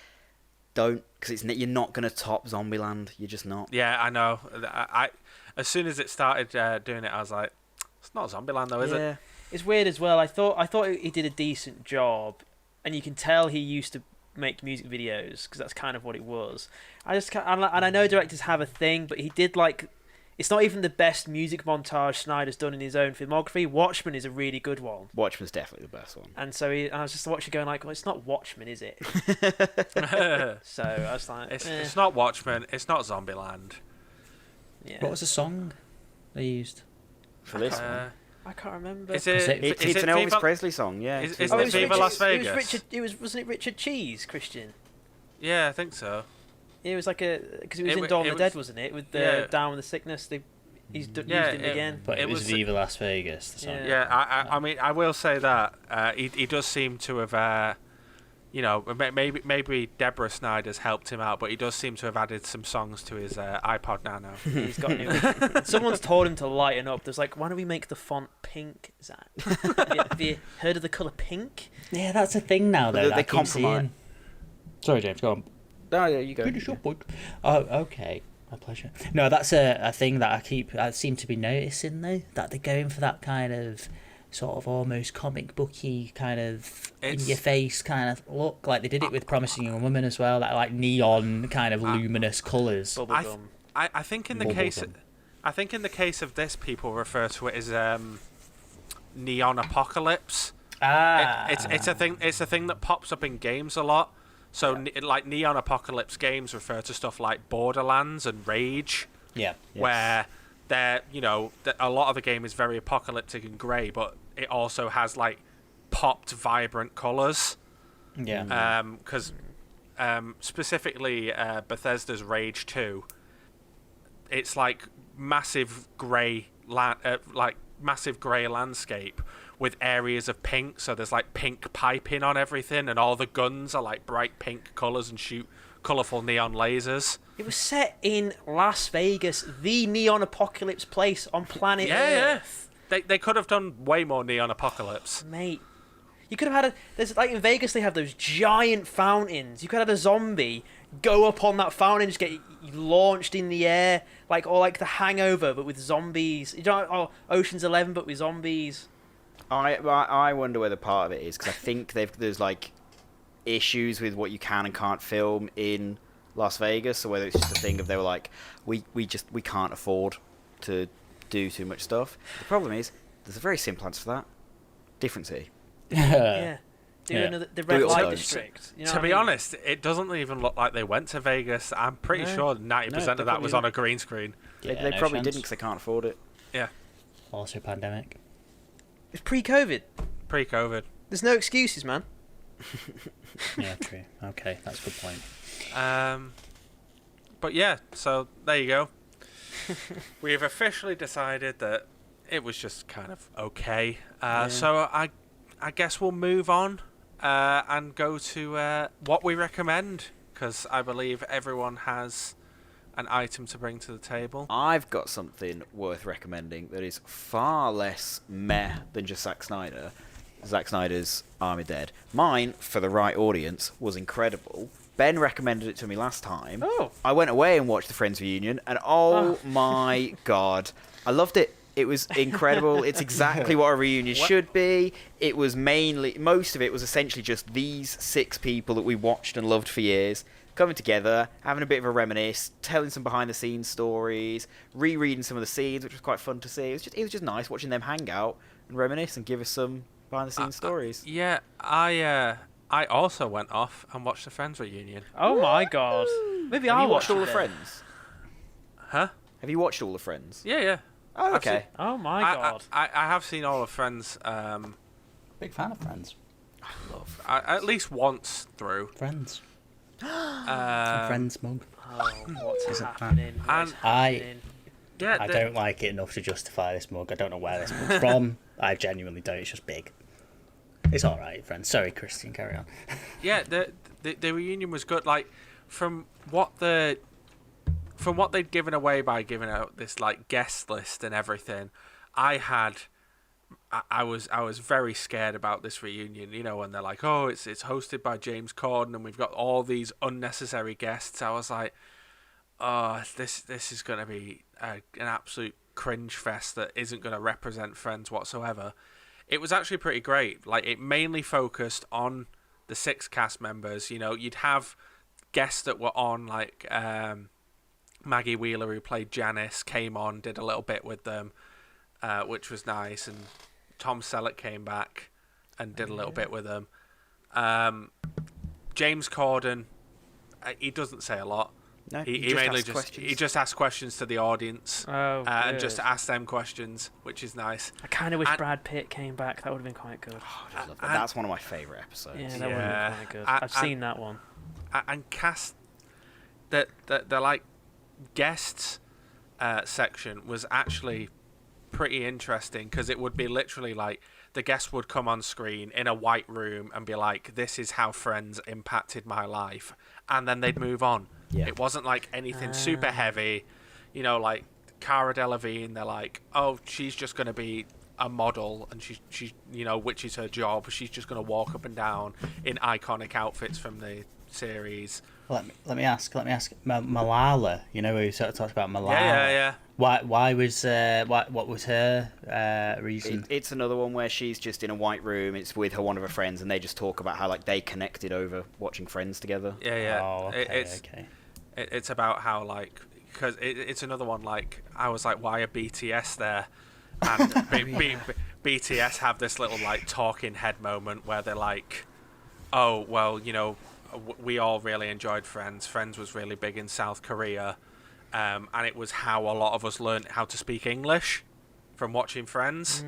don't, because you're not gonna top Zombieland. You're just not. Yeah, I know. I as soon as it started doing it, I was like, it's not Zombieland though, is it? It's weird as well. I thought he did a decent job, and you can tell he used to make music videos because that's kind of what it was. And I know directors have a thing, but he did like. It's not even the best music montage Snyder's done in his own filmography. Watchmen is a really good one. Watchmen's definitely the best one. And so I was just watching going like, well, it's not Watchmen, is it? So I was like, it's not Watchmen. It's not Zombieland. Yeah. What was the song they used? For this one? I can't remember. It's an Elvis Presley song, yeah. Isn't it Viva Las Vegas? Wasn't it Richard Cheese, Christian? Yeah, I think so. It was like because it was in Dawn of the Dead, wasn't it? With the Down with the Sickness, he's used it again. But it was Viva Las Vegas. The song. I mean, I will say that he does seem to have, maybe Deborah Snyder's helped him out, but he does seem to have added some songs to his iPod Nano. He's got new. Someone's told him to lighten up. There's like, why don't we make the font pink, Zach? Have you heard of the colour pink? Yeah, that's a thing now, though. They compromise. Sorry, James, go on. No, yeah, you go. Finish up, bud. Oh, okay. My pleasure. No, that's a thing that I seem to be noticing, though, that they're going for that kind of sort of almost comic booky kind of in-your-face kind of look. Like they did it with Promising Young Woman as well, that like neon kind of luminous colours. I think in the case of this, people refer to it as neon apocalypse. It's a thing that pops up in games a lot. So, like, Neon Apocalypse games refer to stuff like Borderlands and Rage. Yeah. Where a lot of the game is very apocalyptic and grey, but it also has, like, popped, vibrant colours. Yeah. Because specifically Bethesda's Rage 2, it's like massive grey landscape with areas of pink, so there's like pink piping on everything, and all the guns are like bright pink colours and shoot colourful neon lasers. It was set in Las Vegas, the neon apocalypse place on planet Earth. Yeah. They could have done way more neon apocalypse. Mate, you could have had there's like in Vegas they have those giant fountains. You could have had a zombie go up on that fountain and just get launched in the air, like The Hangover but with zombies. Ocean's 11 but with zombies. I wonder whether part of it is because I think there's like issues with what you can and can't film in Las Vegas, or whether it's just a thing of they were like we can't afford to do too much stuff. The problem is there's a very simple answer for that: different city. Yeah. The red light district. You know to be honest, it doesn't even look like they went to Vegas. I'm pretty sure 90% of that was on a green screen. They probably didn't because they can't afford it. Yeah. Also pandemic. It's pre-COVID. Pre-COVID. There's no excuses, man. Yeah, true. Okay, that's a good point. But yeah, so there you go. We have officially decided that it was just kind of okay. So I guess we'll move on and go to what we recommend, because I believe everyone has an item to bring to the table. I've got something worth recommending that is far less meh than just Zack Snyder. Zack Snyder's Army Dead. Mine, for the right audience, was incredible. Ben recommended it to me last time. Oh. I went away and watched the Friends reunion, and oh my god, I loved it. It was incredible. It's exactly what a reunion should be. It was most of it was essentially just these 6 people that we watched and loved for years coming together, having a bit of a reminisce, telling some behind-the-scenes stories, rereading some of the scenes, which was quite fun to see. It was just nice watching them hang out and reminisce and give us some behind-the-scenes stories. Yeah, I also went off and watched the Friends reunion. Oh my god! Maybe I'll watch all it the Friends. Huh? Have you watched all the Friends? Yeah. Oh, okay. Oh my god! I have seen all of Friends. Big fan of Friends. I love at least once through. Friends. A Friends mug. Oh, what's happening? I Yeah, I don't like it enough to justify this mug. I don't know where this mug's from. I genuinely don't. It's just big. It's all right, friends. Sorry, Christian. Carry on. Yeah, the reunion was good. Like from what they'd given away by giving out this like guest list and everything, I was very scared about this reunion. You know, when they're like, oh, it's hosted by James Corden and we've got all these unnecessary guests. I was like, oh, this is gonna be an absolute cringe fest that isn't gonna represent Friends whatsoever. It was actually pretty great. Like, it mainly focused on the 6 cast members. You know, you'd have guests that were on, like Maggie Wheeler, who played Janice, came on, did a little bit with them, which was nice. And Tom Selleck came back and did a little bit with them. James Corden, he doesn't say a lot. No, he mainly just asks questions to the audience, and just ask them questions, which is nice. I kind of wish Brad Pitt came back. That would have been quite good. That's one of my favourite episodes. Yeah, that would have been quite good. I've seen that one. And cast the like guests section was actually pretty interesting, because it would be literally like the guests would come on screen in a white room and be like, this is how Friends impacted my life, and then they'd move on. Yeah. It wasn't like anything super heavy, you know, like Cara Delevingne, they're like, oh, she's just going to be a model, and she you know, which is her job. She's just going to walk up and down in iconic outfits from the series. Let me ask Malala, you know, we sort of talked about Malala. Yeah. Why was what was her reason? It's another one where she's just in a white room. It's with one of her friends, and they just talk about how like they connected over watching Friends together. Yeah. Oh, okay. It's about how, like, because it's another one, like, I was like, why are BTS there? And BTS have this little like talking head moment where they're like, oh, well, you know, we all really enjoyed Friends. Friends was really big in South Korea, and it was how a lot of us learned how to speak English from watching Friends.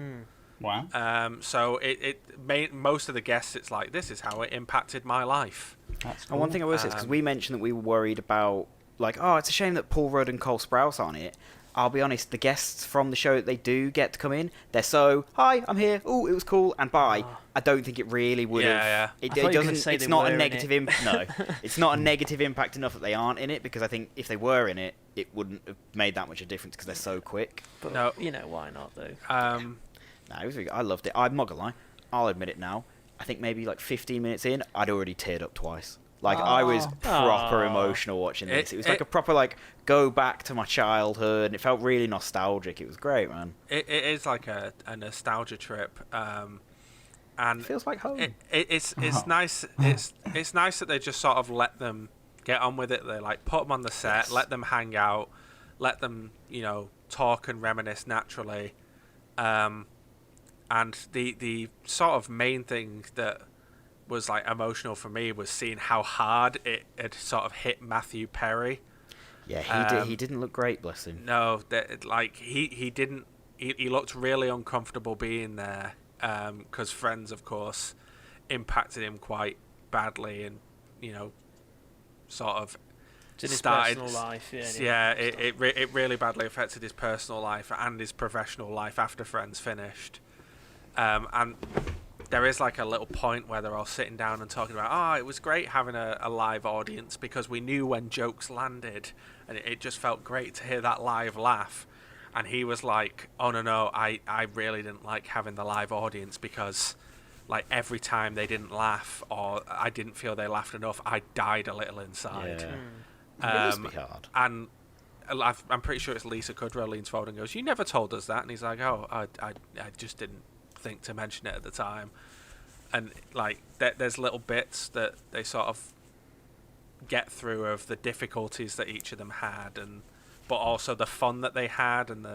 Wow. So it made most of the guests, it's like, this is how it impacted my life. That's cool. And one thing I will say is, because we mentioned that we were worried about, like, oh, it's a shame that Paul Rudd and Cole Sprouse aren't it. I'll be honest, the guests from the show that they do get to come in, they're so, hi, I'm here, oh, it was cool, and bye. I don't think it really would have. Yeah. It doesn't. It's not a negative impact. No, it's not a negative impact enough that they aren't in it, because I think if they were in it, it wouldn't have made that much of a difference because they're so quick. But, no, you know, why not, though? No, it was really good. I loved it. I'm not gonna lie, I'll admit it now. I think maybe like 15 minutes in, I'd already teared up twice. Like, I was proper emotional watching this. It was like a proper, like, go back to my childhood. It felt really nostalgic. It was great, man. It is like a nostalgia trip. And it feels like home. It's nice. It's nice that they just sort of let them get on with it. They, like, put them on the set, let them hang out, let them, you know, talk and reminisce naturally. And the sort of main thing that was like emotional for me was seeing how hard it sort of hit Matthew Perry. Yeah, he didn't look great, bless him. No, like he didn't. He looked really uncomfortable being there, because Friends, of course, impacted him quite badly, and, you know, sort of in his started, personal life. It really badly affected his personal life and his professional life after Friends finished, and there is like a little point where they're all sitting down and talking about, it was great having a live audience because we knew when jokes landed, and it just felt great to hear that live laugh. And he was like, oh no, I really didn't like having the live audience because, like, every time they didn't laugh or I didn't feel they laughed enough, I died a little inside. Yeah. It must be hard. And I'm pretty sure it's Lisa Kudrow leans forward and goes, you never told us that. And he's like, oh, I just didn't think to mention it at the time. And like there's little bits that they sort of get through of the difficulties that each of them had, and but also the fun that they had, and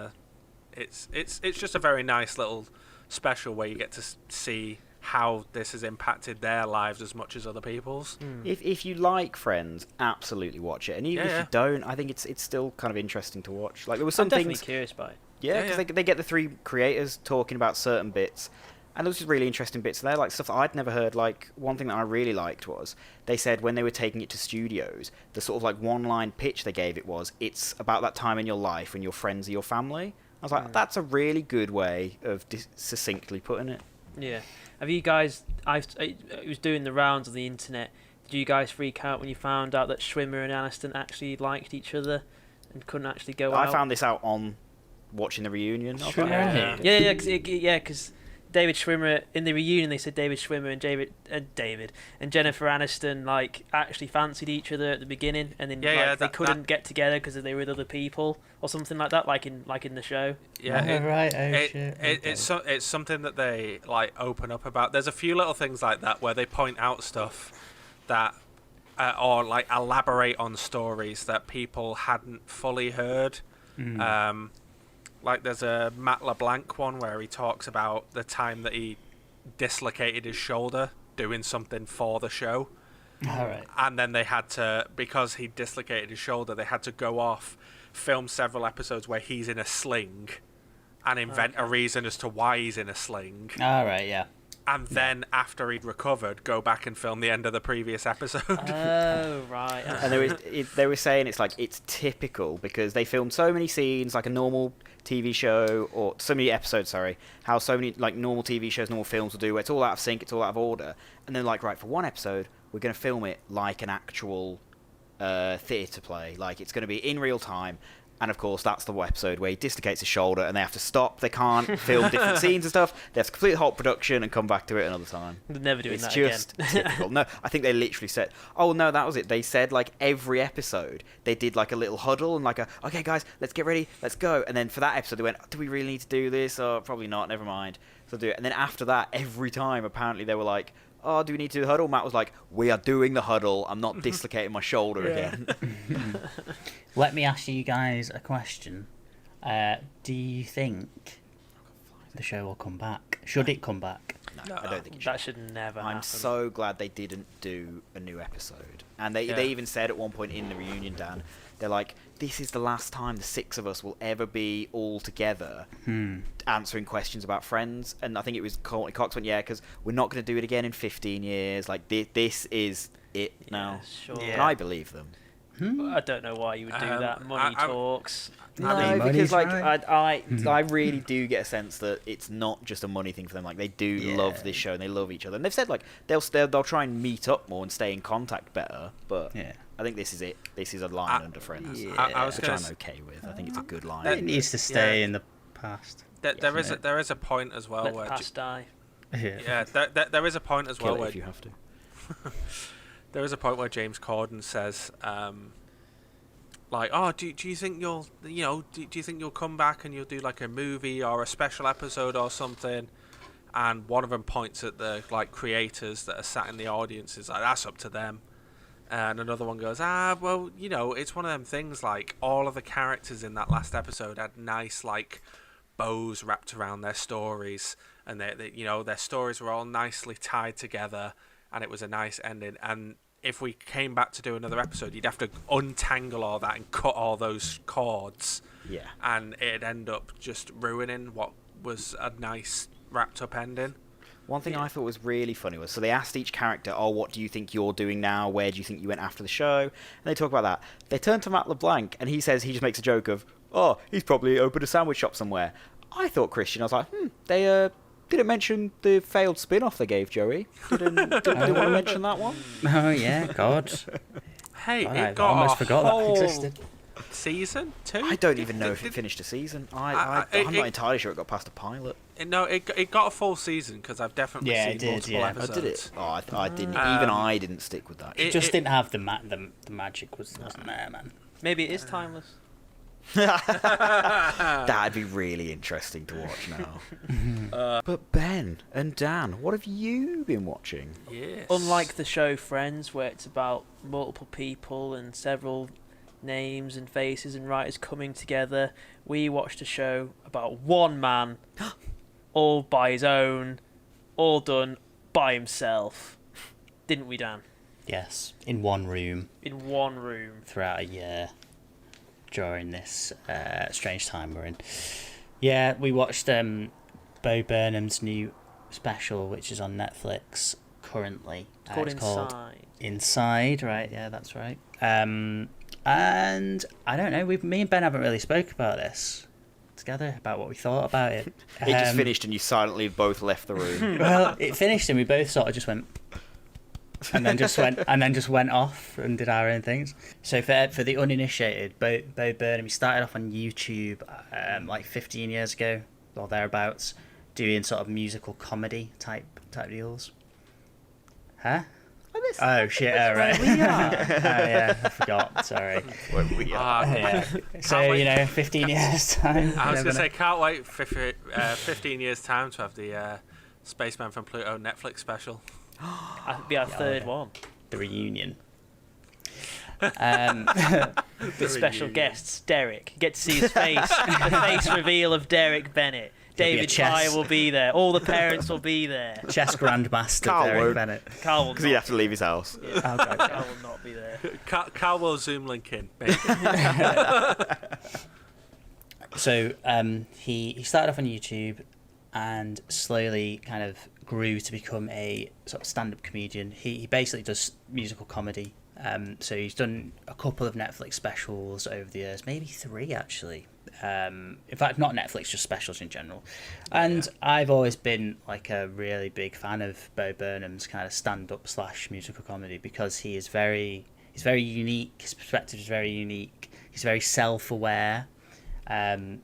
it's just a very nice little special where you get to see how this has impacted their lives as much as other people's. If you like Friends, absolutely watch it, and even if you don't, I think it's still kind of interesting to watch. Like, there was some I'm definitely things, curious by it. because they get the 3 creators talking about certain bits, And there was just really interesting bits there, like stuff that I'd never heard. Like, one thing that I really liked was, they said when they were taking it to studios, the sort of like one-line pitch they gave it was, it's about that time in your life when your friends are your family. I was like, that's a really good way of succinctly putting it. Yeah. Have you guys... it was doing the rounds on the internet. Did you guys freak out when you found out that Schwimmer and Aniston actually liked each other and couldn't actually go out? I found this out on watching the reunion. Schwimmer? Yeah, because David Schwimmer, in the reunion, they said David Schwimmer and Jennifer Aniston like actually fancied each other at the beginning, and then they couldn't get together because they were with other people or something like that, like in the show. Yeah, shit. It's something that they like open up about. There's a few little things like that where they point out stuff that or like elaborate on stories that people hadn't fully heard. Like there's a Matt LeBlanc one where he talks about the time that he dislocated his shoulder doing something for the show. All right. And then they had to, because he dislocated his shoulder, they had to go off, film several episodes where he's in a sling and invent a reason as to why he's in a sling. All right, yeah. And then after he'd recovered, go back and film the end of the previous episode. Oh, right. And they were saying it's like, it's typical because they filmed so many scenes like a normal TV show, or so many episodes, sorry, how so many like normal TV shows, normal films will do, where it's all out of sync, it's all out of order, and then like, right, for one episode we're going to film it like an actual theatre play, like it's going to be in real time. And of course that's the episode where he dislocates his shoulder and they have to stop, they can't film different scenes and stuff, they have to complete the whole production and come back to it another time. They're never doing It's that just again. typical. No, I think they literally said, oh no, that was it. They said like every episode they did like a little huddle and like okay guys, let's get ready, let's go. And then for that episode they went, do we really need to do this? Or probably not, never mind. So do it. And then after that, every time apparently they were like, oh, do we need to do the huddle? Matt was like, we are doing the huddle, I'm not dislocating my shoulder again. Let me ask you guys a question. Do you think the show will come back? Should it come back? No, I don't think it should. That should never happen. I'm so glad they didn't do a new episode. And they even said at one point in the reunion, Dan, they're like, this is the last time the six of us will ever be all together answering questions about Friends. And I think it was Courtney Cox went, yeah, because we're not going to do it again in 15 years. Like, this is it now. Sure. And I believe them. I don't know why you would do that. Money talks. No, because like I really do get a sense that it's not just a money thing for them. Like they do love this show and they love each other. And they've said like they'll try and meet up more and stay in contact better. But I think this is it. This is a line under Friends. Yeah. Which I'm okay with. I think it's a good line. It needs to stay in the past. There is a point as well Let where the past die. there is a point as well Kill it where if you have to. there is a point where James Corden says, like, oh, do you think do you think you'll come back and you'll do like a movie or a special episode or something? And one of them points at the like creators that are sat in the audience, is like, that's up to them. And another one goes, well, it's one of them things, like all of the characters in that last episode had nice like bows wrapped around their stories, and their stories were all nicely tied together, and it was a nice ending. And if we came back to do another episode, you'd have to untangle all that and cut all those cords. Yeah. And it'd end up just ruining what was a nice wrapped up ending. One thing I thought was really funny was, so they asked each character, oh, what do you think you're doing now? Where do you think you went after the show? And they talk about that. They turn to Matt LeBlanc, and he says, he just makes a joke of, oh, he's probably opened a sandwich shop somewhere. I thought, Christian, I was like, they didn't mention the failed spin-off they gave Joey. Didn't want to mention that one? Oh, yeah, God. Hey, God, it got almost forgot that existed. Season 2? I don't even know if it finished a season. I'm not entirely sure it got past a pilot. No, it got a full season, because I've definitely seen multiple episodes. Oh, did it? Oh, I didn't. Even I didn't stick with that. It just didn't have the magic wasn't there, man. Maybe it is timeless. That'd be really interesting to watch now. But Ben and Dan, what have you been watching? Yes. Unlike the show Friends, where it's about multiple people and several names and faces and writers coming together, we watched a show about one man, all by his own, all done by himself. Didn't we, Dan? Yes, in one room. In one room. Throughout a year. During this strange time we're in. Yeah, we watched Bo Burnham's new special, which is on Netflix currently. It's called Inside, right? Yeah, that's right. And I don't know. Me and Ben haven't really spoke about this together about what we thought about it. It just finished, and you silently both left the room. Well, it finished, and we both sort of just went, and then just went off and did our own things. So for the uninitiated, Bo Burnham, he started off on YouTube like 15 years ago or thereabouts, doing sort of musical comedy type deals. Huh? Oh shit! Oh right. We are. Oh yeah, I forgot. Sorry. We are. Yeah. So 15 years time. I was gonna say, can't wait for 15 years time to have the Spacemen From Pluto Netflix special. That'd be our third one. The reunion. With special guests, Derek. You get to see his face. The face reveal of Derek Bennett. David Pryor will be there. All the parents will be there. Chess grandmaster Carl Derek won't. Bennett. Carl will Because he'd have to leave his house. Yeah. Carl will not be there. Carl will Zoom link in. Maybe. So he started off on YouTube and slowly kind of grew to become a sort of stand-up comedian. He basically does musical comedy. So he's done a couple of Netflix specials over the years, maybe 3 actually. In fact, not Netflix, just specials in general. And I've always been like a really big fan of Bo Burnham's kind of stand-up / musical comedy because he's very unique. His perspective is very unique. He's very self-aware, and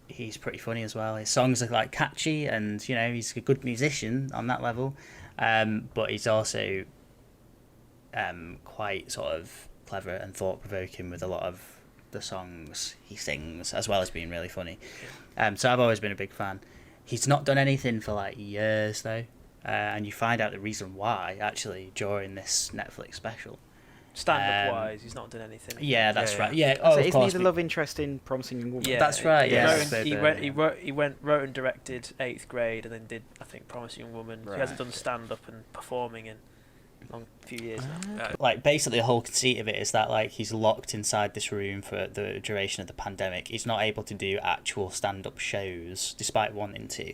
he's pretty funny as well. His songs are like catchy, and he's a good musician on that level. But he's also quite sort of clever and thought-provoking with a lot of the songs he sings, as well as being really funny. So I've always been a big fan. He's not done anything for like years though, and you find out the reason why actually during this Netflix special. Stand-up wise, he's not done anything. Yeah, that's right. Yeah, So of isn't course. he the love interest in Promising Young Woman? Yeah, That's right, yes. He wrote and directed 8th Grade, and then did, I think, Promising Young Woman. Right. He hasn't done stand-up and performing in a few years now. Like basically the whole conceit of it is that like he's locked inside this room for the duration of the pandemic. He's not able to do actual stand-up shows despite wanting to.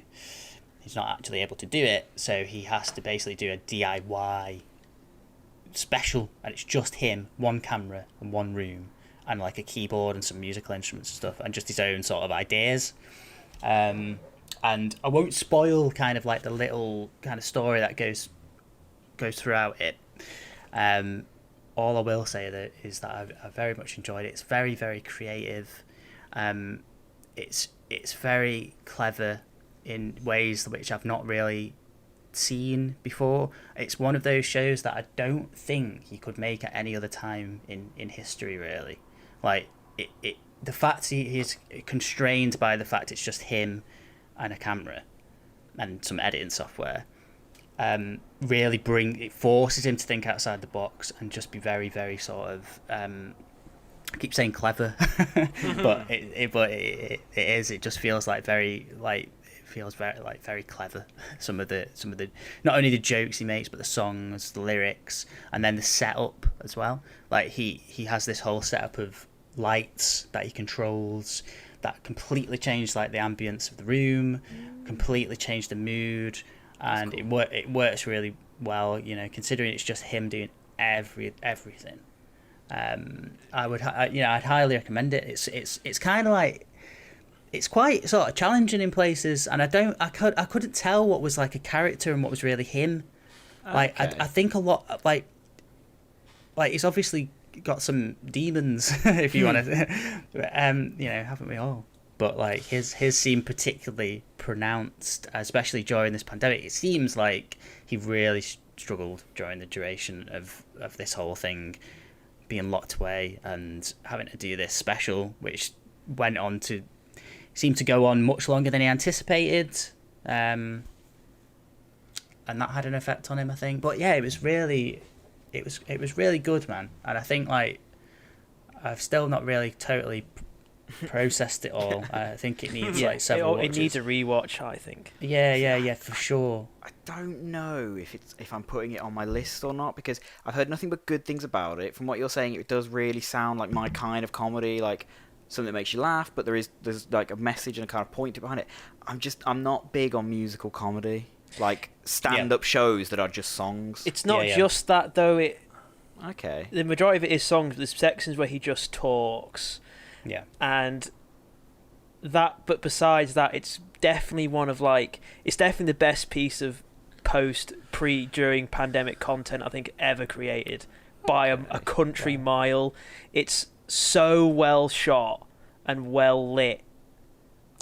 He's not actually able to do it, so he has to basically do a DIY special, and it's just him, one camera and one room, and like a keyboard and some musical instruments and stuff, and just his own sort of ideas. And I won't spoil kind of like the little kind of story that goes throughout it. All I will say that is that I very much enjoyed it. It's very, very creative. It's very clever in ways which I've not really seen before. It's one of those shows that I don't think he could make at any other time in history, really. Like the fact he's constrained by the fact it's just him and a camera and some editing software really it forces him to think outside the box and just be very, very sort of I keep saying clever but it just feels like very clever. Some of the not only the jokes he makes but the songs, the lyrics, and then the setup as well. Like he has this whole setup of lights that he controls that completely change like the ambience of the room, completely change the mood, and cool. It works really well, considering it's just him doing everything. I'd highly recommend it. It's kind of like, it's quite sort of challenging in places, and I couldn't tell what was like a character and what was really him. Like okay. I think a lot like he's obviously got some demons if you want to, haven't we all? But like his seem particularly pronounced, especially during this pandemic. It seems like he really struggled during the duration of this whole thing, being locked away and having to do this special, which went on to seemed to go on much longer than he anticipated, and that had an effect on him, I think. But yeah, it was really good, man. And I think like I've still not really totally processed it all. I think it needs like several watches. It needs a rewatch, I think. Yeah, for sure. I don't know if I'm putting it on my list or not, because I've heard nothing but good things about it. From what you're saying, it does really sound like my kind of comedy, like something that makes you laugh, but there's like a message and a kind of point behind it. I'm not big on musical comedy. like stand-up shows that are just songs. It's not just that though. Okay. The majority of it is songs. But there's sections where he just talks. Yeah. And that, but besides that, it's definitely it's definitely the best piece of during pandemic content I think ever created by a country mile. It's so well shot and well lit.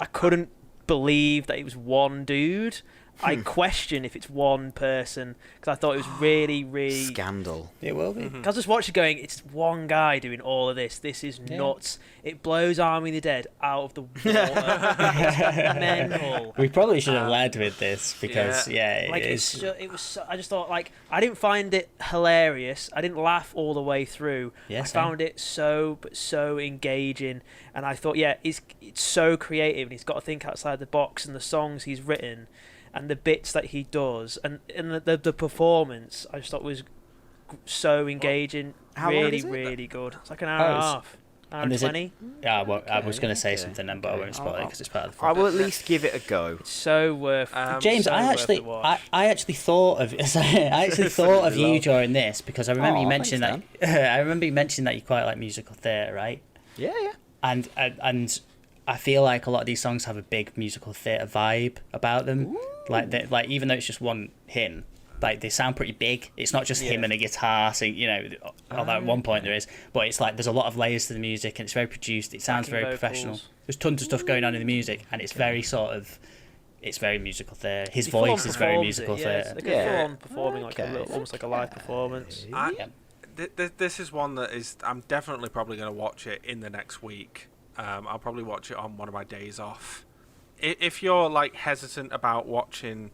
I couldn't believe that it was one dude. I question if it's one person because I thought it was really, really scandal. It will be. I was just watching going, it's one guy doing all of this. This is nuts. It blows Army of the Dead out of the water. It's mental. We probably should have led with this because, it is. I just thought, I didn't find it hilarious. I didn't laugh all the way through. Yeah, I found it so engaging. And I thought, it's so creative and he's got to think outside the box, and the songs he's written and the bits that he does and the performance I just thought was so engaging. How long really, is it? really good. It's like an hour and a half. Hour and 20. Yeah, I was going to say something then, but I won't spoil it because it's part of the fun. I will at least give it a go. It's so worth James, so I actually thought of you during this because I remember you mentioning that. I remember you mentioning that you quite like musical theatre, right? Yeah. And I feel like a lot of these songs have a big musical theatre vibe about them. Ooh. Like even though it's just one hymn, like they sound pretty big. It's not just him and a guitar sing, although at one point there is, but it's like there's a lot of layers to the music and it's very produced. It sounds very professional. There's tons of stuff going on in the music and it's very it's very musical theatre. His voice is very musical theatre. It's like a full-on performing, almost like a live performance. This is one that I'm definitely probably going to watch it in the next week. I'll probably watch it on one of my days off. If you're hesitant about watching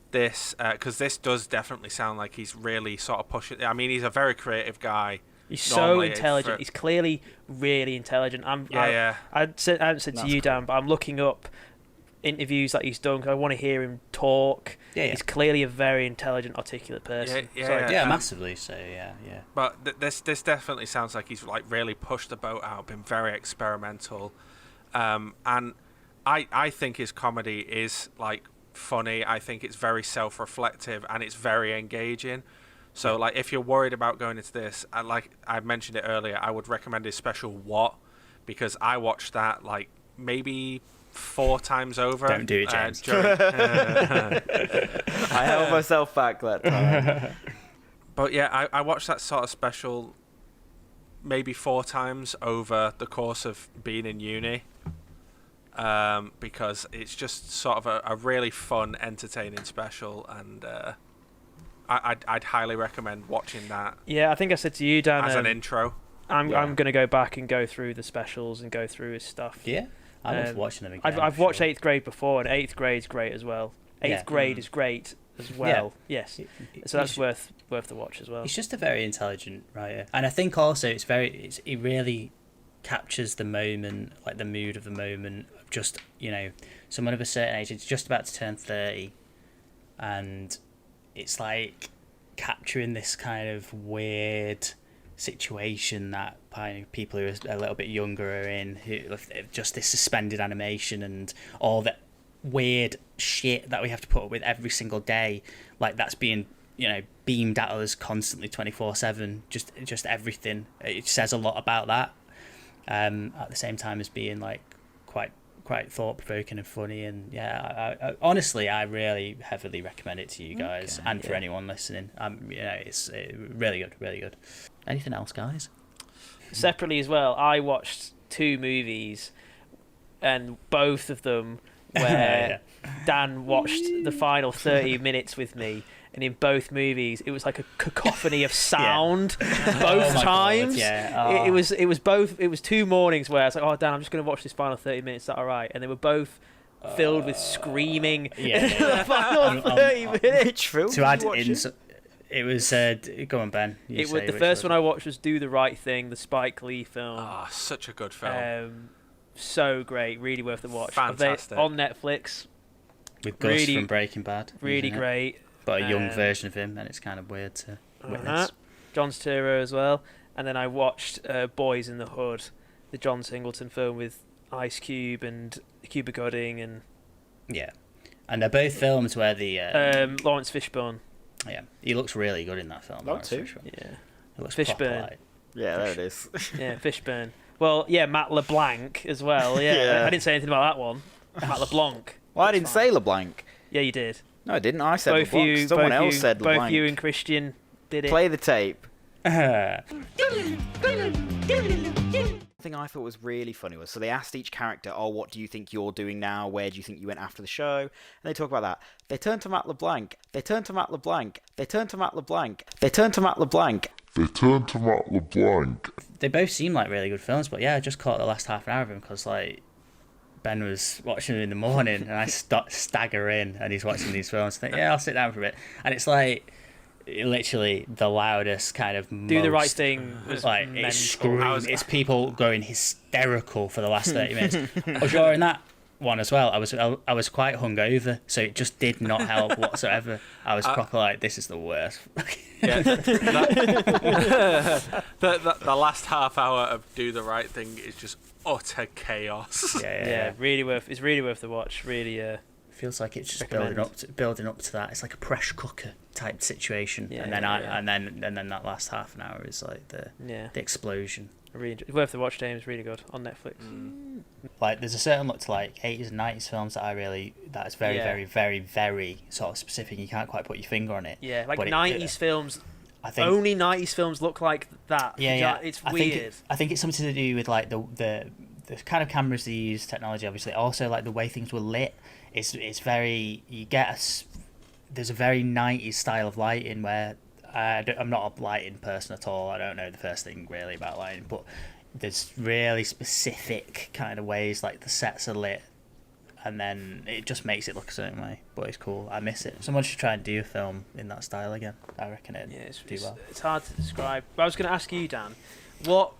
this, because this does definitely sound like he's really sort of pushing. I mean, he's a very creative guy. He's so intelligent. He's clearly really intelligent. I haven't said to you, Dan, but I'm looking up interviews that he's done because I want to hear him talk. He's clearly a very intelligent, articulate person. Massively. So yeah. But this definitely sounds like he's really pushed the boat out, been very experimental, and I think his comedy is funny. I think it's very self-reflective and it's very engaging. So if you're worried about going into this, I mentioned it earlier, I would recommend his special What, because I watched that maybe 4 times over. Don't do it, James. I held myself back that time. But yeah, I watched that sort of special maybe 4 times over the course of being in uni, because it's just sort of a really fun, entertaining special, and I'd highly recommend watching that. Yeah, I think I said to you, Dan, as an intro. I'm going to go back and go through the specials and go through his stuff. Yeah, I love watching them again. I've watched 8th grade before, and 8th grade's great as well. 8th grade is great as well. Yeah. Yes, so that's worth the watch as well. He's just a very intelligent writer, and I think also he really captures the moment, the mood of the moment. Just someone of a certain age, it's just about to turn 30, and it's capturing this kind of weird situation that people who are a little bit younger are in, who just this suspended animation and all that weird shit that we have to put up with every single day, that's being beamed at us constantly 24/7. Just everything. It says a lot about that, at the same time as being quite thought-provoking and funny. And I honestly, I really heavily recommend it to you guys, and for anyone listening. It's really good. Anything else, guys? Separately as well, I watched 2 movies, and both of them where Dan watched the final 30 minutes with me, and in both movies it was like a cacophony of sound both times. It was both. It was 2 mornings where I was like, "Oh, Dan, I'm just going to watch this final 30 minutes. Is that all right?" And they were both filled with screaming. The final 30 minutes. Which film? To add in, it was. Go on, Ben. The first one I watched was Do the Right Thing, the Spike Lee film. Such a good film. So great, really worth the watch. Fantastic. On Netflix. With Gus from Breaking Bad. Really great. But a young version of him, and it's kind of weird to witness. John Turturro as well. And then I watched Boys in the Hood, the John Singleton film with Ice Cube and Cuba Gooding. And And they're both films where the Lawrence Fishburne. yeah, he looks really good in that film. That too. Yeah, He looks Fishburne. proper, like, Yeah, there it is. yeah, Fishburne. Well, yeah, Matt LeBlanc as well. Yeah, Yeah. I didn't say anything about that one. Matt LeBlanc. Well, I didn't say LeBlanc. Yeah, you did. No, I didn't. I said Both LeBlanc. you, Someone both else you, said LeBlanc. both you and Christian did it. Play the tape. uh, The thing I thought was really funny was, so they asked each character, oh, what do you think you're doing now? Where do you think you went after the show? And they talk about that. They turn to Matt LeBlanc. They turn to Matt LeBlanc. They turn to Matt LeBlanc. They turn to Matt LeBlanc. They turn to Matt LeBlanc. they both seem like really good films, but yeah, I just caught the last half an hour of them because like Ben was watching them in the morning and I stagger in and he's watching these films. I think, yeah, I'll sit down for a bit. And it's like literally the loudest kind of Do the Right Thing was like mental. it's screams. It's people going hysterical for the last 30 minutes. I was during that one as well. I was quite hungover, so it just did not help whatsoever. I was proper like, this is the worst. Yeah, the last half hour of Do the Right Thing is just utter chaos. Yeah, really worth. It's really worth the watch. Really, Feels like it's just recommend. building up to that. It's like a pressure cooker type situation, Yeah, and then yeah. and then that last half an hour is like the explosion. really it's worth the watch. James, really good on Netflix. Like there's a certain look to like 80s and 90s films that is very Yeah. very very very sort of specific. You can't quite put your finger on it. Yeah, like But 90s films. I think Only 90s films look like that. yeah. It's I weird. think it's something to do with like the kind of cameras they use, technology obviously. Also like the way things were lit. It's very there's a very 90s style of lighting where I'm not a lighting person at all. I don't know the first thing really about lighting, but there's really specific kind of ways like the sets are lit, and then it just makes it look a certain way. But it's cool. I miss it. Someone should try and do a film in that style again. I reckon it'd do well. It's hard to describe. But I was going to ask you, Dan, what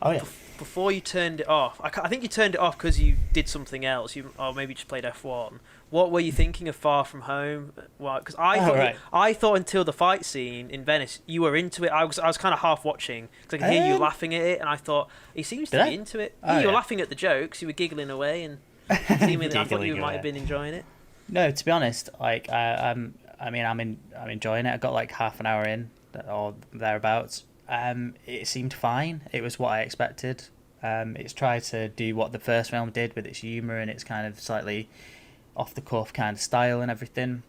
before you turned it off? I think you turned it off because you did something else. Or maybe just played F1. What were you thinking of Far From Home? Well, because I thought until the fight scene in Venice, you were into it. I was kind of half watching because I could hear you laughing at it, and I thought he seems to be into it. You were laughing at the jokes. You were giggling away, and seemingly I thought you might have been enjoying it. No, to be honest, like I'm enjoying it. I got like half an hour in or thereabouts. It seemed fine. It was what I expected. It's tried to do what the first film did with its humour and its kind of slightly off the cuff kind of style and everything.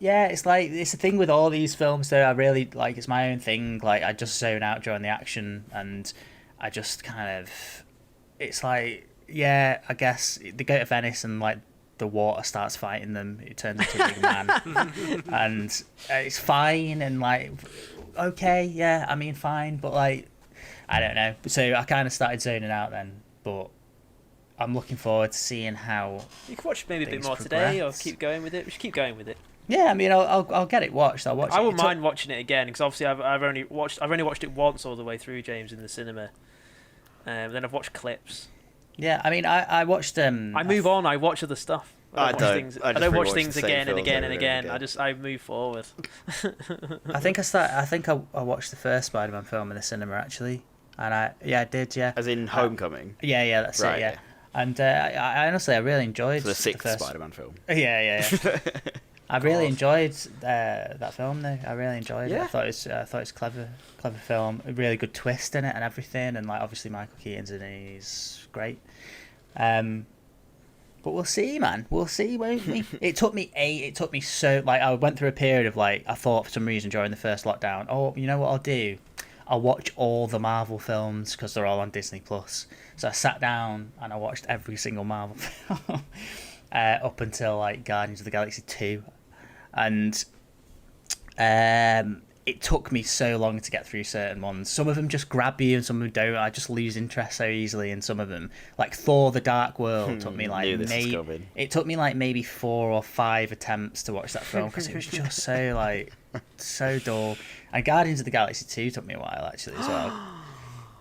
It's like it's a thing with all these films though. I really like it's my own thing. Like I just zone out during the action and I just kind of it's like I guess they go to Venice and like the water starts fighting them. It turns into a big man and it's fine and like okay, I mean fine, but like I don't know. So I kind of started zoning out then, but I'm looking forward to seeing how you can watch maybe a bit more progress. today, or keep going with it. We should keep going with it. Yeah, I mean, I'll get it watched. I'll watch. I wouldn't mind watching it again because obviously I've only watched it once all the way through, James, in the cinema. Then I've watched clips. Yeah, I mean, I watched. I move on. I watch other stuff. I don't watch things again and again and again. I move forward. I think I watched the first Spider-Man film in the cinema actually, and I did. As in Homecoming. Yeah, that's Right, it. Yeah. And I honestly, I really enjoyed the sixth first Spider-Man film. Yeah. I really enjoyed that film though. I really enjoyed it. I thought it was clever film. A really good twist in it and everything. And like obviously Michael Keaton's in it. He's great. But we'll see, man. We'll see, won't we? It took me so like I went through a period of like I thought for some reason during the first lockdown. Oh, you know what I'll do? I'll watch all the Marvel films because they're all on Disney Plus. So I sat down and I watched every single Marvel film up until like Guardians of the Galaxy 2, and it took me so long to get through certain ones. Some of them just grab you and some of them don't. I just lose interest so easily in some of them. Like Thor: The Dark World took me like maybe 4 or 5 attempts to watch that film because it was just so like so dull. And Guardians of the Galaxy 2 took me a while actually as well.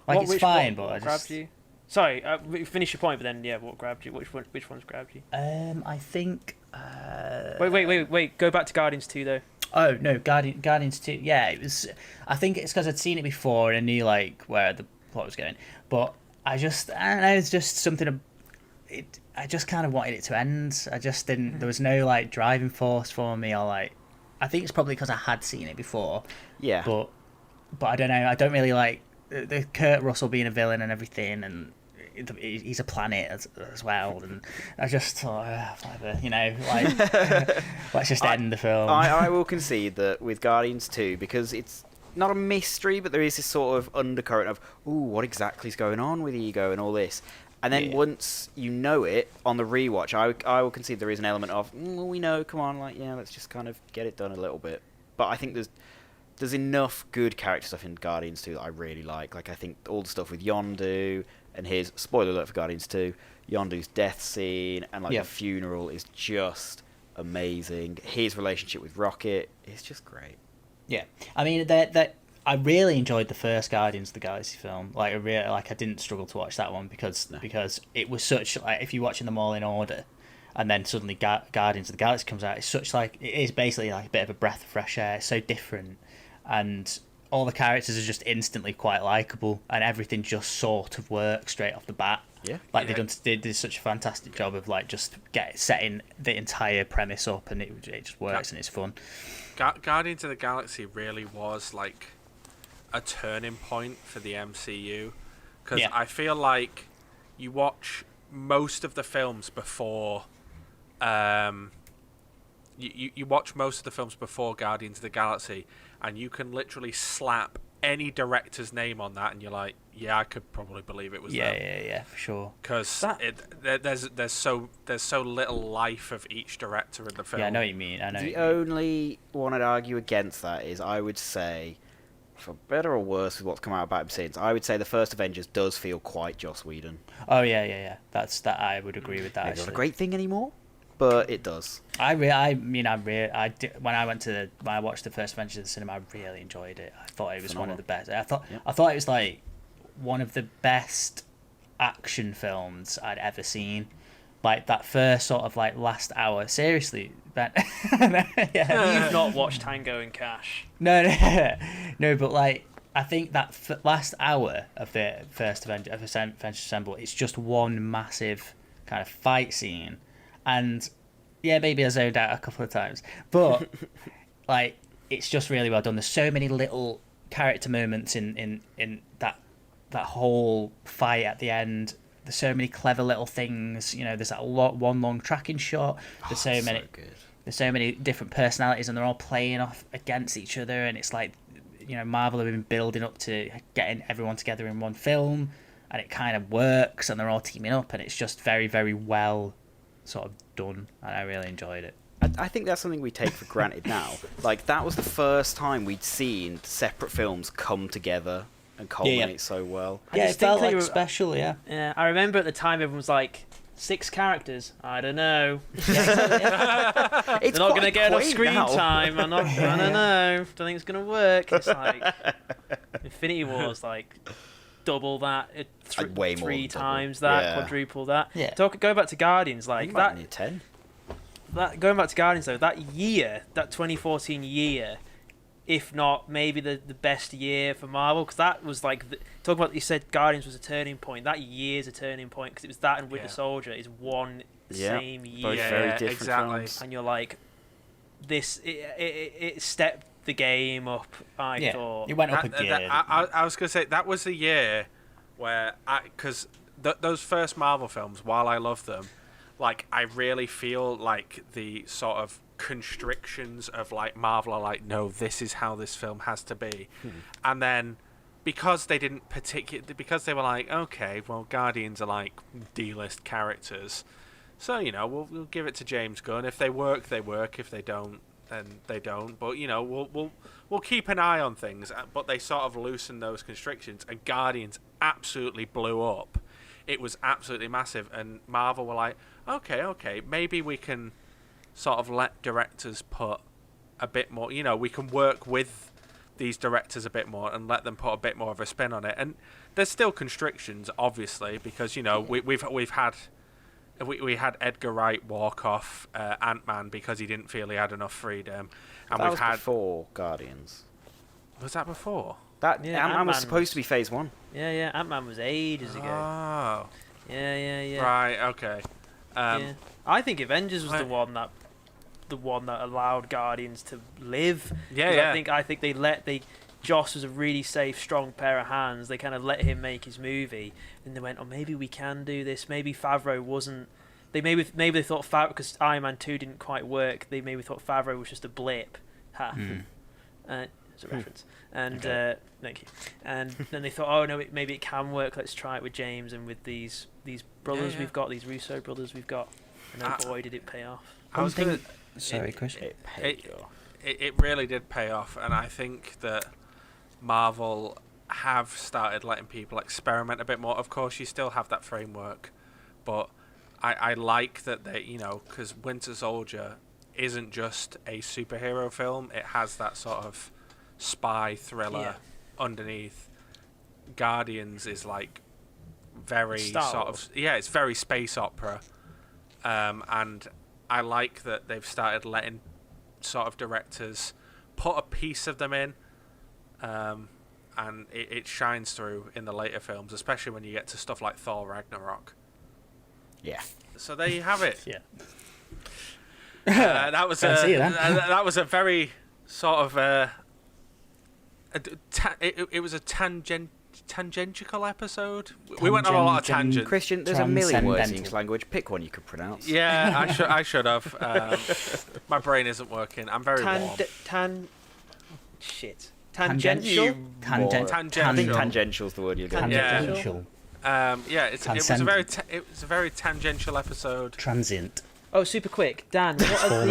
Like it's fine, but I just grabbed you. Sorry, finish your point, but then what grabbed you? Which one's grabbed you? I think. Wait. Go back to Guardians 2 though. Oh no, Guardians 2. Yeah, it was. I think it's because I'd seen it before and I knew like where the plot was going. But I don't know. It's just something. I just kind of wanted it to end. I just didn't. There was no like driving force for me, or like. I think it's probably because I had seen it before. Yeah. But I don't know. I don't really like the Kurt Russell being a villain and everything, and he's a planet as well. And I just thought, whatever, like let's just end the film. I will concede that with Guardians 2, because it's not a mystery, but there is this sort of undercurrent of, ooh, what exactly is going on with Ego and all this. And then once you know it on the rewatch, I will concede there is an element of, we know, come on, like, yeah, let's just kind of get it done a little bit. But I think there's enough good character stuff in Guardians 2 that I really like. Like, I think all the stuff with Yondu and his, spoiler alert for Guardians 2, Yondu's death scene and, like, the funeral is just amazing. His relationship with Rocket is just great. Yeah. I mean, I really enjoyed the first Guardians of the Galaxy film. Like, I didn't struggle to watch that one because it was such, like, if you're watching them all in order, and then suddenly Guardians of the Galaxy comes out, it's such like, it is basically like a bit of a breath of fresh air. It's so different, and all the characters are just instantly quite likable, and everything just sort of works straight off the bat. Yeah. Like they did such a fantastic job of like just setting the entire premise up, and it just works and it's fun. Guardians of the Galaxy really was like a turning point for the MCU, because I feel like you watch most of the films before you watch most of the films before Guardians of the Galaxy, and you can literally slap any director's name on that and you're like, yeah, I could probably believe it was them. Yeah, for sure. Because there's so little life of each director in the film. Yeah, I know what you mean. The only one I'd argue against that is, I would say, for better or worse with what's come out about him since, I would say the first Avengers does feel quite Joss Whedon. Oh yeah. That I would agree with that. It's not a great thing anymore, but it does. When I watched the first Avengers in the cinema, I really enjoyed it. I thought it was one of the best. I thought it was like one of the best action films I'd ever seen. Like that first sort of like last hour. Seriously, Ben. You've not watched Tango and Cash. No, but like I think that last hour of the first Avengers Assemble, it's just one massive kind of fight scene, and yeah, maybe I zoned out a couple of times, but like it's just really well done. There's so many little character moments in that whole fight at the end. There's so many clever little things. There's that one long tracking shot. There's so many different personalities, and they're all playing off against each other. And it's like, Marvel have been building up to getting everyone together in one film, and it kind of works. And they're all teaming up, and it's just very, very well sort of done. And I really enjoyed it. I think that's something we take for granted now. Like, that was the first time we'd seen separate films come together and culminate so well. Yeah, it felt like special, yeah. Yeah, I remember at the time everyone was like, 6 characters? I don't know. They're not going to get enough screen time. I don't know. Don't think it's going to work. It's like Infinity War's like double that, way more three than times double. that, quadruple that. Yeah. Go back to Guardians, like that. 10. Going back to Guardians though, that 2014 year, if not maybe the best year for Marvel, because that was like talk about, you said Guardians was a turning point. That year's a turning point because it was that and Winter Soldier is one same year. Both very different exactly. films. And you're like, this it stepped the game up. I thought it went up a gear. I was gonna say that was the year where because those first Marvel films, while I love them, like I really feel like the sort of constrictions of like Marvel are like, no, this is how this film has to be. And then because they didn't because they were like, okay, well, Guardians are like D-list characters, so we'll give it to James Gunn. If they work, they work. If they don't, then they don't. But we'll keep an eye on things. But they sort of loosened those constrictions, and Guardians absolutely blew up. It was absolutely massive, and Marvel were like, okay, maybe we can sort of let directors put a bit more, we can work with these directors a bit more and let them put a bit more of a spin on it. And there's still constrictions, obviously, because we had Edgar Wright walk off Ant-Man because he didn't feel he had enough freedom, and That was before Guardians. Was that before? Ant-Man was supposed to be Phase 1. Yeah, Ant-Man was ages ago. Oh. Yeah. Right. Okay. Yeah. I think Avengers was the one that allowed Guardians to live. Yeah. I think Joss was a really safe, strong pair of hands. They kind of let him make his movie, and they went, "Oh, maybe we can do this." Maybe Favreau wasn't. Maybe they thought because Iron Man 2 didn't quite work. They maybe thought Favreau was just a blip. As a reference. And thank you. And then they thought, oh no, maybe it can work. Let's try it with James and with these brothers we've got, these Russo brothers we've got. And then boy, did it pay off. Sorry, Christian. It really did pay off, and I think that Marvel have started letting people experiment a bit more. Of course, you still have that framework, but I like that they, because Winter Soldier isn't just a superhero film. It has that sort of spy thriller underneath. Guardians is like very it's very space opera, and I like that they've started letting sort of directors put a piece of them in, and it shines through in the later films, especially when you get to stuff like Thor Ragnarok. Yeah. So there you have it. Yeah. That was a very sort of it was a tangential episode. We went on a lot of tangents. Christian, there's a million words in English language. Pick one you could pronounce. Yeah, I should have. My brain isn't working. I'm very warm. Tangential. Tangential. I think tangential's the word you're going. Tangential. It was a very tangential episode. Transient. Oh, super quick, Dan. What are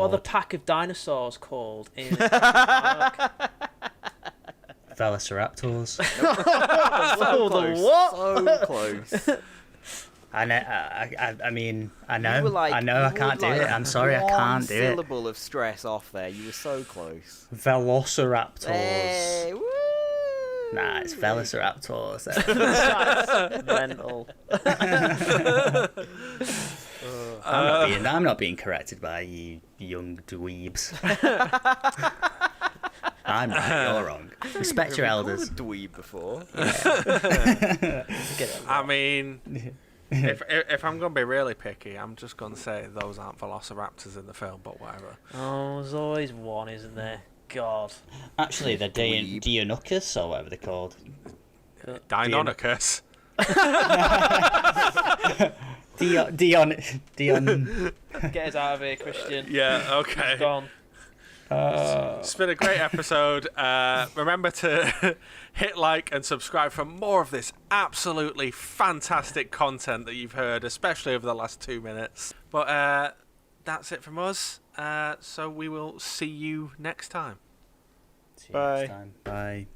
the pack of dinosaurs called in Park? Velociraptors. So close. What? So close. I know. I mean, I know. You were like, I know. I can't do it. I'm sorry. I can't do it. One syllable of stress off there. You were so close. Velociraptors. Hey, woo! Nah, it's Velociraptors. Mental. I'm not being corrected by you young dweebs. I'm right, you're wrong. Respect your elders. I've dweeb before. I mean, if I'm going to be really picky, I'm just going to say those aren't velociraptors in the film, but whatever. Oh, there's always one, isn't there? God. Actually, they're Deinonychus, or whatever they're called. Deinonychus. Dion. Get us out of here, Christian. Yeah, okay. Gone. It's been a great episode. Remember to hit like and subscribe for more of this absolutely fantastic content that you've heard, especially over the last 2 minutes. But that's it from us. So we will see you next time. See you next time. Bye.